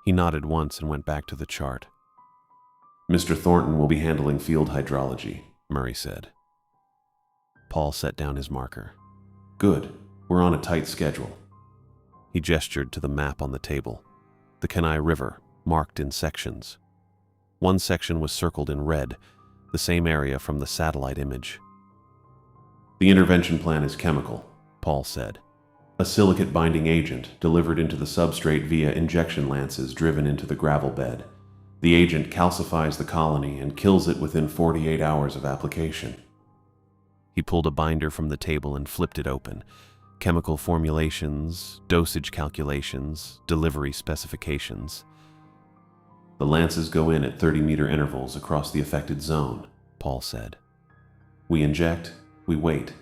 He nodded once and went back to the chart. Mr. Thornton will be handling field hydrology, Murray said. Paul set down his marker. Good. We're on a tight schedule. He gestured to the map on the table. The Kenai River, marked in sections. One section was circled in red, the same area from the satellite image. The intervention plan is chemical, Paul said. A silicate-binding agent delivered into the substrate via injection lances driven into the gravel bed. The agent calcifies the colony and kills it within 48 hours of application. He pulled a binder from the table and flipped it open. Chemical formulations, dosage calculations, delivery specifications. The lances go in at 30-meter intervals across the affected zone, Paul said. We inject, we wait,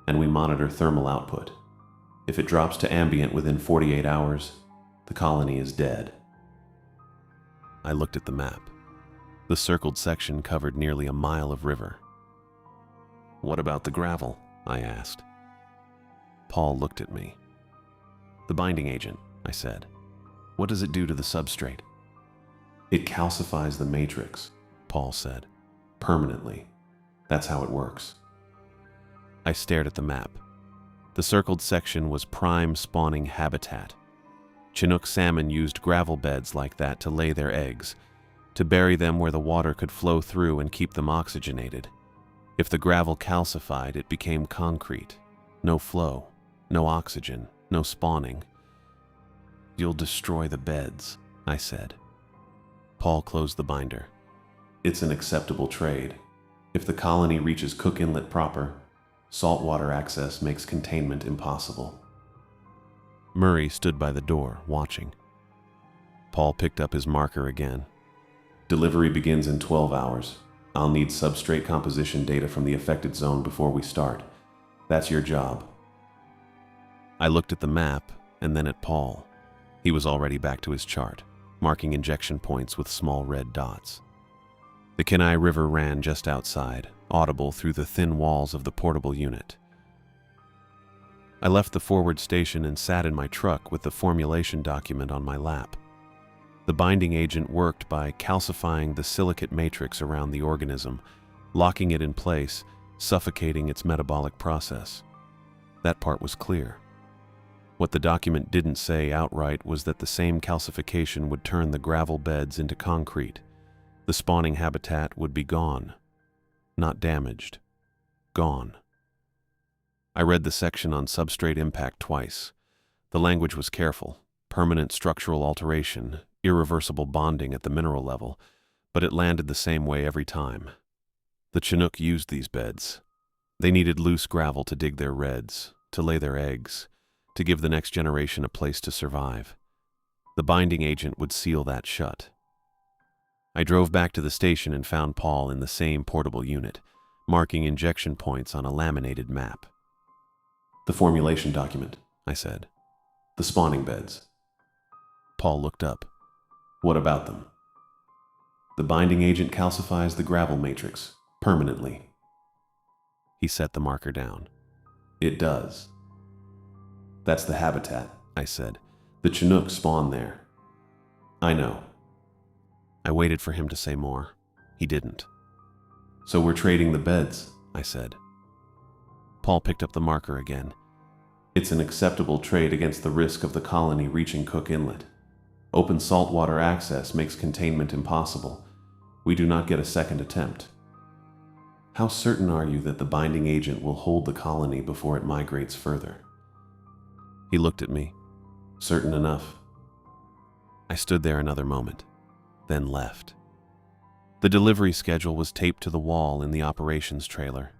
and we monitor thermal output. If it drops to ambient within 48 hours, the colony is dead. I looked at the map. The circled section covered nearly a mile of river. What about the gravel? I asked. Paul looked at me. The binding agent, I said. What does it do to the substrate? It calcifies the matrix, Paul said. Permanently. That's how it works. I stared at the map. The circled section was prime spawning habitat. Chinook salmon used gravel beds like that to lay their eggs, to bury them where the water could flow through and keep them oxygenated. If the gravel calcified, it became concrete. No flow, no oxygen, no spawning. You'll destroy the beds, I said. Paul closed the binder. It's an acceptable trade. If the colony reaches Cook Inlet proper, saltwater access makes containment impossible. Murray stood by the door, watching. Paul picked up his marker again. Delivery begins in 12 hours. I'll need substrate composition data from the affected zone before we start. That's your job. I looked at the map and then at Paul. He was already back to his chart, marking injection points with small red dots. The Kenai River ran just outside, audible through the thin walls of the portable unit. I left the forward station and sat in my truck with the formulation document on my lap. The binding agent worked by calcifying the silicate matrix around the organism, locking it in place, suffocating its metabolic process. That part was clear. What the document didn't say outright was that the same calcification would turn the gravel beds into concrete. The spawning habitat would be gone. Not damaged. Gone. I read the section on substrate impact twice. The language was careful. Permanent structural alteration, irreversible bonding at the mineral level, but it landed the same way every time. The Chinook used these beds. They needed loose gravel to dig their redds, to lay their eggs, to give the next generation a place to survive. The binding agent would seal that shut. I drove back to the station and found Paul in the same portable unit, marking injection points on a laminated map. The formulation document, I said. The spawning beds. Paul looked up. What about them? The binding agent calcifies the gravel matrix, permanently. He set the marker down. It does. That's the habitat, I said. The Chinook spawn there. I know. I waited for him to say more. He didn't. So we're trading the beds, I said. Paul picked up the marker again. It's an acceptable trade against the risk of the colony reaching Cook Inlet. Open saltwater access makes containment impossible. We do not get a second attempt. How certain are you that the binding agent will hold the colony before it migrates further? He looked at me. Certain enough. I stood there another moment, then left. The delivery schedule was taped to the wall in the operations trailer.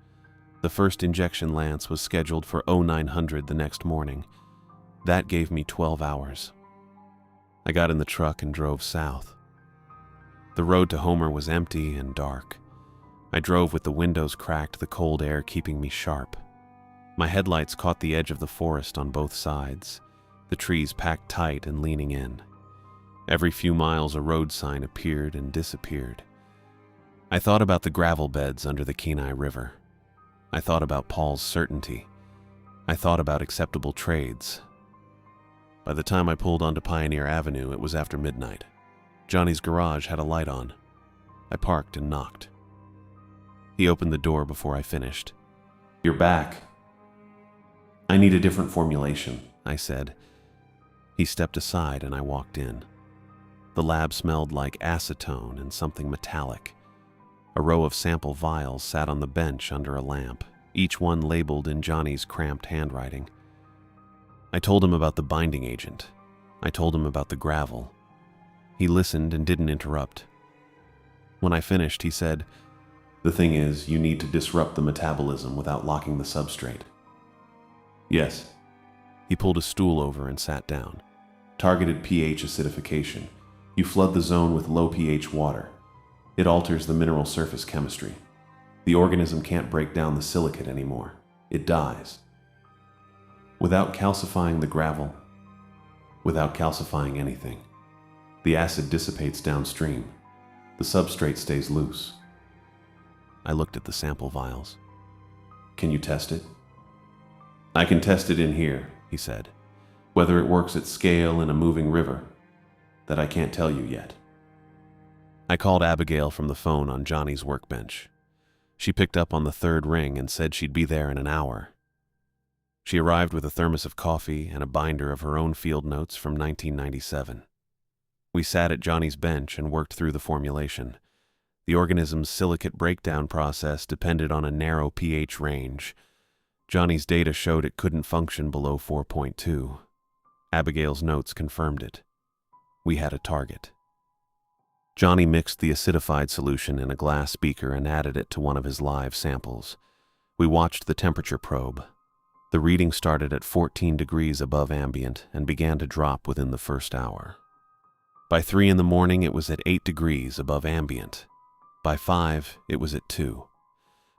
The first injection lance was scheduled for 0900 the next morning. That gave me 12 hours. I got in the truck and drove south. The road to Homer was empty and dark. I drove with the windows cracked, the cold air keeping me sharp. My headlights caught the edge of the forest on both sides, the trees packed tight and leaning in. Every few miles a road sign appeared and disappeared. I thought about the gravel beds under the Kenai River. I thought about Paul's certainty. I thought about acceptable trades. By the time I pulled onto Pioneer Avenue, it was after midnight. Johnny's garage had a light on. I parked and knocked. He opened the door before I finished. You're back. I need a different formulation, I said. He stepped aside and I walked in. The lab smelled like acetone and something metallic. A row of sample vials sat on the bench under a lamp, each one labeled in Johnny's cramped handwriting. I told him about the binding agent. I told him about the gravel. He listened and didn't interrupt. When I finished, he said, "The thing is, you need to disrupt the metabolism without locking the substrate." "Yes." He pulled a stool over and sat down. "Targeted pH acidification. You flood the zone with low pH water. It alters the mineral surface chemistry. The organism can't break down the silicate anymore. It dies. Without calcifying the gravel, without calcifying anything, the acid dissipates downstream. The substrate stays loose." I looked at the sample vials. "Can you test it?" "I can test it in here," he said. "Whether it works at scale in a moving river, that I can't tell you yet." I called Abigail from the phone on Johnny's workbench. She picked up on the third ring and said she'd be there in an hour. She arrived with a thermos of coffee and a binder of her own field notes from 1997. We sat at Johnny's bench and worked through the formulation. The organism's silicate breakdown process depended on a narrow pH range. Johnny's data showed it couldn't function below 4.2. Abigail's notes confirmed it. We had a target. Johnny mixed the acidified solution in a glass beaker and added it to one of his live samples. We watched the temperature probe. The reading started at 14 degrees above ambient and began to drop within the first hour. By 3 in the morning, it was at 8 degrees above ambient. By 5, it was at 2.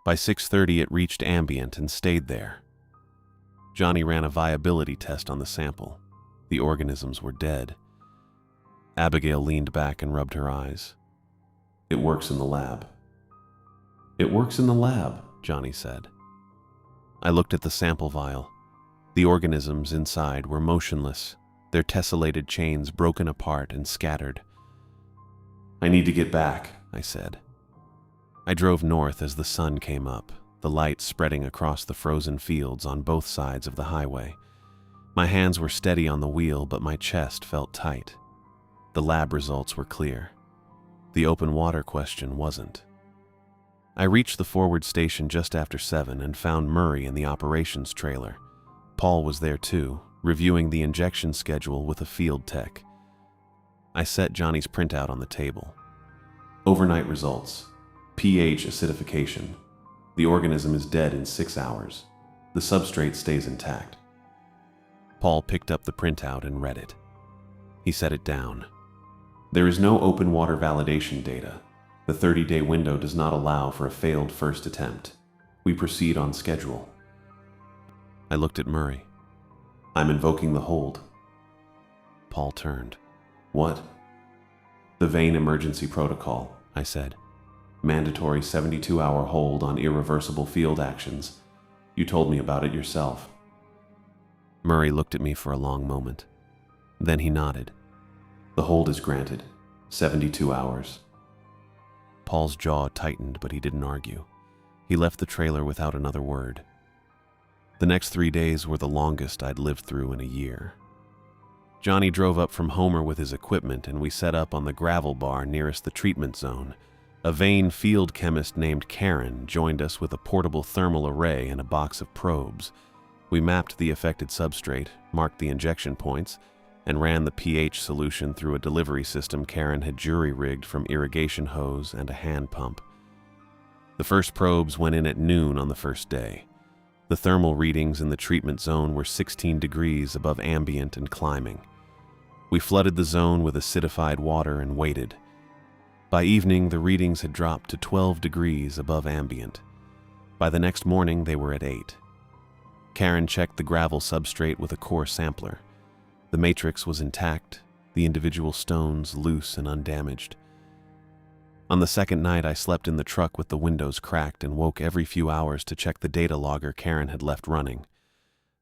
By 6:30, it reached ambient and stayed there. Johnny ran a viability test on the sample. The organisms were dead. Abigail leaned back and rubbed her eyes. "It works in the lab." "It works in the lab," Johnny said. I looked at the sample vial. The organisms inside were motionless, their tessellated chains broken apart and scattered. "I need to get back," I said. I drove north as the sun came up, the light spreading across the frozen fields on both sides of the highway. My hands were steady on the wheel, but my chest felt tight. The lab results were clear. The open water question wasn't. I reached the forward station just after 7 and found Murray in the operations trailer. Paul was there too, reviewing the injection schedule with a field tech. I set Johnny's printout on the table. "Overnight results. pH acidification. The organism is dead in 6 hours. The substrate stays intact." Paul picked up the printout and read it. He set it down. "There is no open water validation data. The 30-day window does not allow for a failed first attempt. We proceed on schedule." I looked at Murray. "I'm invoking the hold." Paul turned. "What?" "The vein emergency protocol," I said. "Mandatory 72-hour hold on irreversible field actions. You told me about it yourself." Murray looked at me for a long moment. Then he nodded. "The hold is granted. 72 hours. Paul's jaw tightened, but he didn't argue. He left the trailer without another word. The next 3 days were the longest I'd lived through in a year. Johnny drove up from Homer with his equipment, and we set up on the gravel bar nearest the treatment zone. A vain field chemist named Karen joined us with a portable thermal array and a box of probes. We mapped the affected substrate, marked the injection points, and ran the pH solution through a delivery system Karen had jury-rigged from irrigation hose and a hand pump. The first probes went in at noon on the first day. The thermal readings in the treatment zone were 16 degrees above ambient and climbing. We flooded the zone with acidified water and waited. By evening, the readings had dropped to 12 degrees above ambient. By the next morning, they were at 8. Karen checked the gravel substrate with a core sampler. The matrix was intact, the individual stones loose and undamaged. On the second night, I slept in the truck with the windows cracked and woke every few hours to check the data logger Karen had left running.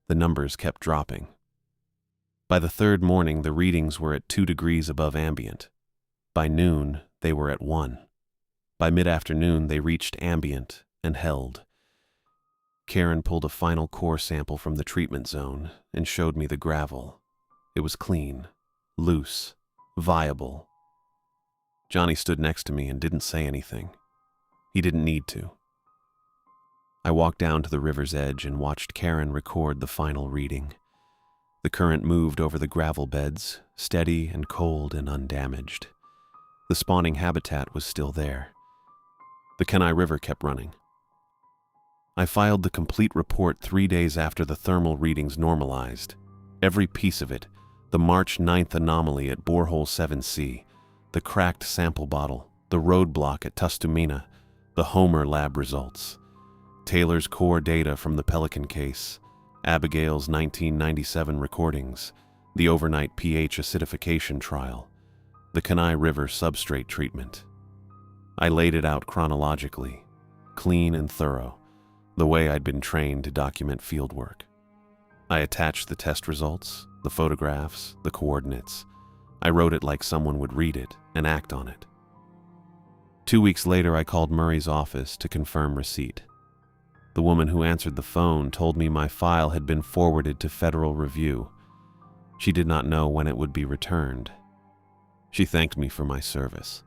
The numbers kept dropping. By the third morning, the readings were at 2 degrees above ambient. By noon, they were at 1. By mid-afternoon, they reached ambient and held. Karen pulled a final core sample from the treatment zone and showed me the gravel. It was clean, loose, viable. Johnny stood next to me and didn't say anything. He didn't need to. I walked down to the river's edge and watched Karen record the final reading. The current moved over the gravel beds, steady and cold and undamaged. The spawning habitat was still there. The Kenai River kept running. I filed the complete report 3 days after the thermal readings normalized. Every piece of it, the March 9th anomaly at borehole 7C, the cracked sample bottle, the roadblock at Tustumena, the Homer lab results, Taylor's core data from the Pelican case, Abigail's 1997 recordings, the overnight pH acidification trial, the Kenai River substrate treatment. I laid it out chronologically, clean and thorough, the way I'd been trained to document fieldwork. I attached the test results, the photographs, the coordinates. I wrote it like someone would read it and act on it. 2 weeks later, I called Murray's office to confirm receipt. The woman who answered the phone told me my file had been forwarded to federal review. She did not know when it would be returned. She thanked me for my service.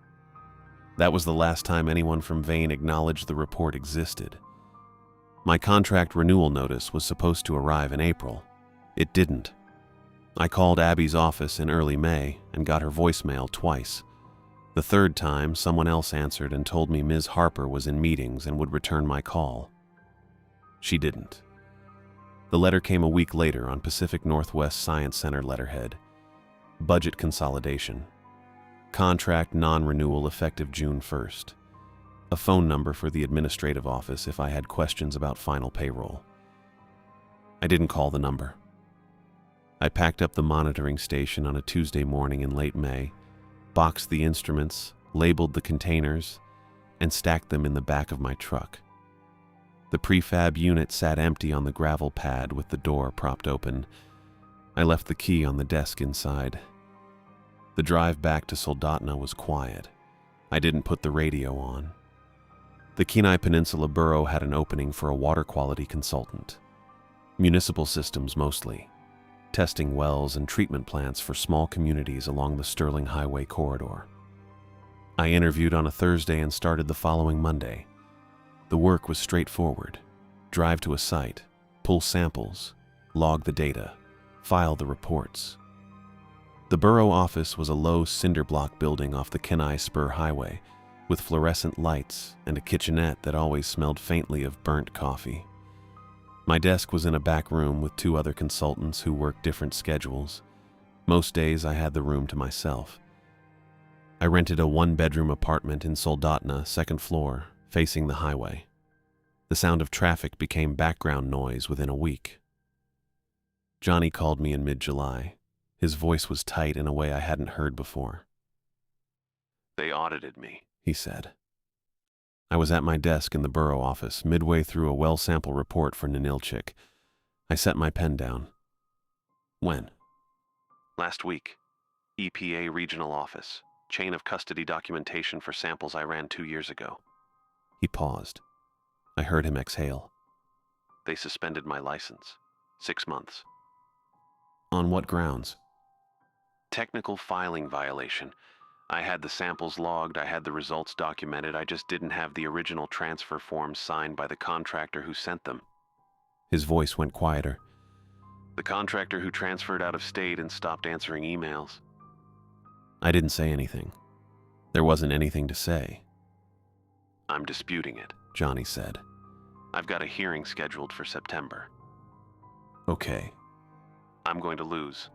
That was the last time anyone from Vane acknowledged the report existed. My contract renewal notice was supposed to arrive in April. It didn't. I called Abby's office in early May and got her voicemail twice. The third time, someone else answered and told me Ms. Harper was in meetings and would return my call. She didn't. The letter came a week later on Pacific Northwest Science Center letterhead. Budget consolidation. Contract non-renewal effective June 1st. A phone number for the administrative office if I had questions about final payroll. I didn't call the number. I packed up the monitoring station on a Tuesday morning in late May, boxed the instruments, labeled the containers, and stacked them in the back of my truck. The prefab unit sat empty on the gravel pad with the door propped open. I left the key on the desk inside. The drive back to Soldotna was quiet. I didn't put the radio on. The Kenai Peninsula Borough had an opening for a water quality consultant. Municipal systems mostly. Testing wells and treatment plants for small communities along the Sterling Highway corridor. I interviewed on a Thursday and started the following Monday. The work was straightforward. Drive to a site, pull samples, log the data, file the reports. The borough office was a low cinder block building off the Kenai Spur Highway with fluorescent lights and a kitchenette that always smelled faintly of burnt coffee. My desk was in a back room with 2 other consultants who worked different schedules. Most days I had the room to myself. I rented a 1-bedroom apartment in Soldotna, 2nd floor, facing the highway. The sound of traffic became background noise within a week. Johnny called me in mid-July. His voice was tight in a way I hadn't heard before. "They audited me," he said. I was at my desk in the borough office, midway through a well sample report for Ninilchik. I set my pen down. "When?" "Last week. EPA Regional Office. Chain of custody documentation for samples I ran 2 years ago." He paused. I heard him exhale. They suspended my license. 6 months. On what grounds? Technical filing violation. I had the samples logged, I had the results documented, I just didn't have the original transfer forms signed by the contractor who sent them. His voice went quieter. The contractor who transferred out of state and stopped answering emails. I didn't say anything. There wasn't anything to say. I'm disputing it, Johnny said. I've got a hearing scheduled for September. Okay. I'm going to lose.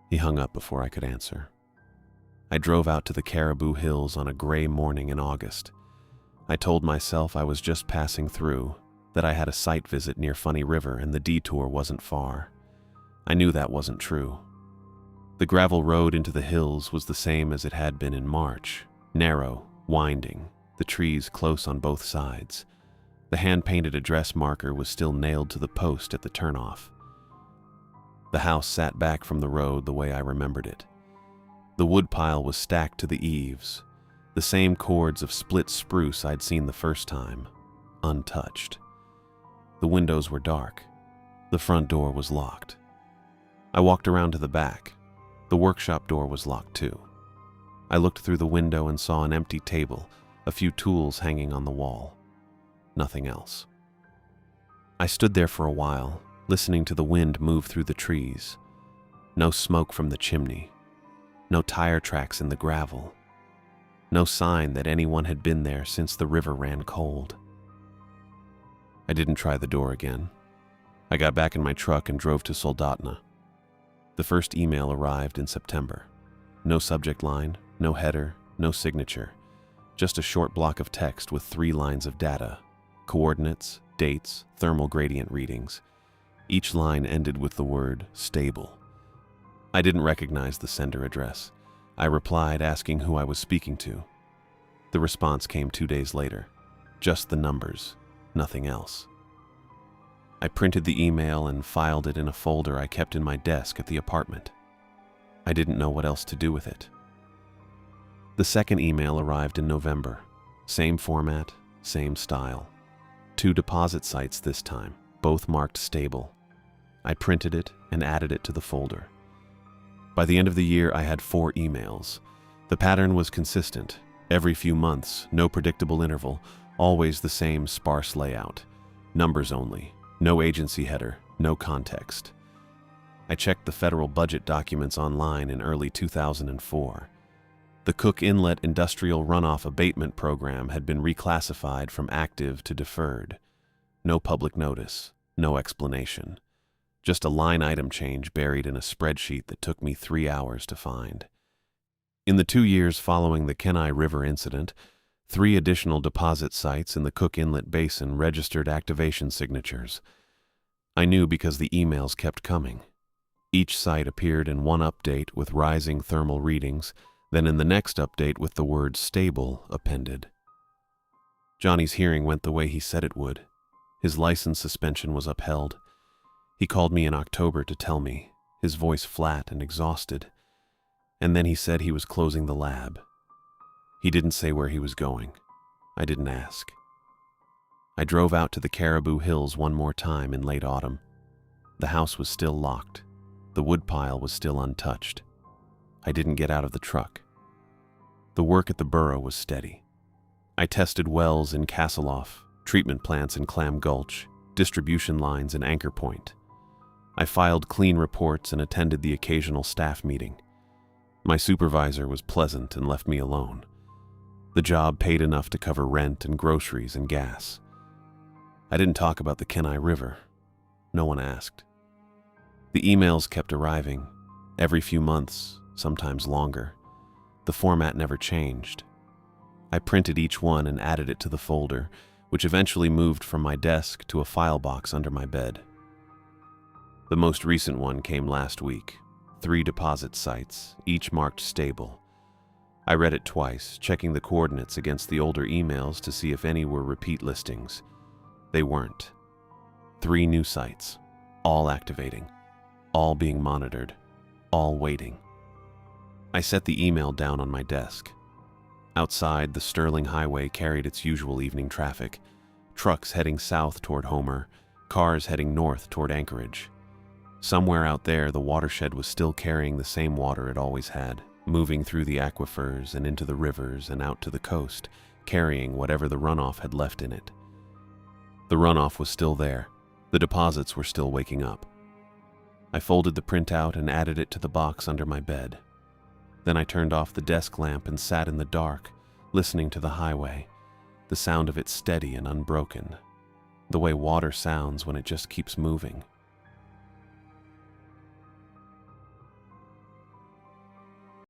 He hung up before I could answer. I drove out to the Caribou Hills on a gray morning in August. I told myself I was just passing through, that I had a site visit near Funny River and the detour wasn't far. I knew that wasn't true. The gravel road into the hills was the same as it had been in March, narrow, winding, the trees close on both sides. The hand-painted address marker was still nailed to the post at the turnoff. The house sat back from the road the way I remembered it. The woodpile was stacked to the eaves, the same cords of split spruce I'd seen the first time, untouched. The windows were dark. The front door was locked. I walked around to the back. The workshop door was locked too. I looked through the window and saw an empty table, a few tools hanging on the wall. Nothing else. I stood there for a while, listening to the wind move through the trees. No smoke from the chimney. No tire tracks in the gravel. No sign that anyone had been there since the river ran cold. I didn't try the door again. I got back in my truck and drove to Soldotna. The first email arrived in September. No subject line, no header, no signature. Just a short block of text with 3 lines of data. Coordinates, dates, thermal gradient readings. Each line ended with the word stable. I didn't recognize the sender address. I replied asking who I was speaking to. The response came 2 days later. Just the numbers, nothing else. I printed the email and filed it in a folder I kept in my desk at the apartment. I didn't know what else to do with it. The second email arrived in November. Same format, same style. 2 deposit sites this time, both marked stable. I printed it and added it to the folder. By the end of the year, I had 4 emails. The pattern was consistent. Every few months, no predictable interval, always the same sparse layout. Numbers only, no agency header, no context. I checked the federal budget documents online in early 2004. The Cook Inlet Industrial Runoff Abatement Program had been reclassified from active to deferred. No public notice, no explanation. Just a line item change buried in a spreadsheet that took me 3 hours to find. In the 2 years following the Kenai River incident, 3 additional deposit sites in the Cook Inlet Basin registered activation signatures. I knew because the emails kept coming. Each site appeared in one update with rising thermal readings, then in the next update with the word stable appended. Johnny's hearing went the way he said it would. His license suspension was upheld. He called me in October to tell me, his voice flat and exhausted. And then he said he was closing the lab. He didn't say where he was going. I didn't ask. I drove out to the Caribou Hills one more time in late autumn. The house was still locked. The woodpile was still untouched. I didn't get out of the truck. The work at the burrow was steady. I tested wells in Castleoff, treatment plants in Clam Gulch, distribution lines in Anchor Point. I filed clean reports and attended the occasional staff meeting. My supervisor was pleasant and left me alone. The job paid enough to cover rent and groceries and gas. I didn't talk about the Kenai River. No one asked. The emails kept arriving, every few months, sometimes longer. The format never changed. I printed each one and added it to the folder, which eventually moved from my desk to a file box under my bed. The most recent one came last week. 3 deposit sites, each marked stable. I read it twice, checking the coordinates against the older emails to see if any were repeat listings. They weren't. 3 new sites, all activating, all being monitored, all waiting. I set the email down on my desk. Outside, the Sterling Highway carried its usual evening traffic. Trucks heading south toward Homer, cars heading north toward Anchorage. Somewhere out there, the watershed was still carrying the same water it always had, moving through the aquifers and into the rivers and out to the coast, carrying whatever the runoff had left in it. The runoff was still there. The deposits were still waking up. I folded the printout and added it to the box under my bed. Then I turned off the desk lamp and sat in the dark, listening to the highway, the sound of it steady and unbroken, the way water sounds when it just keeps moving.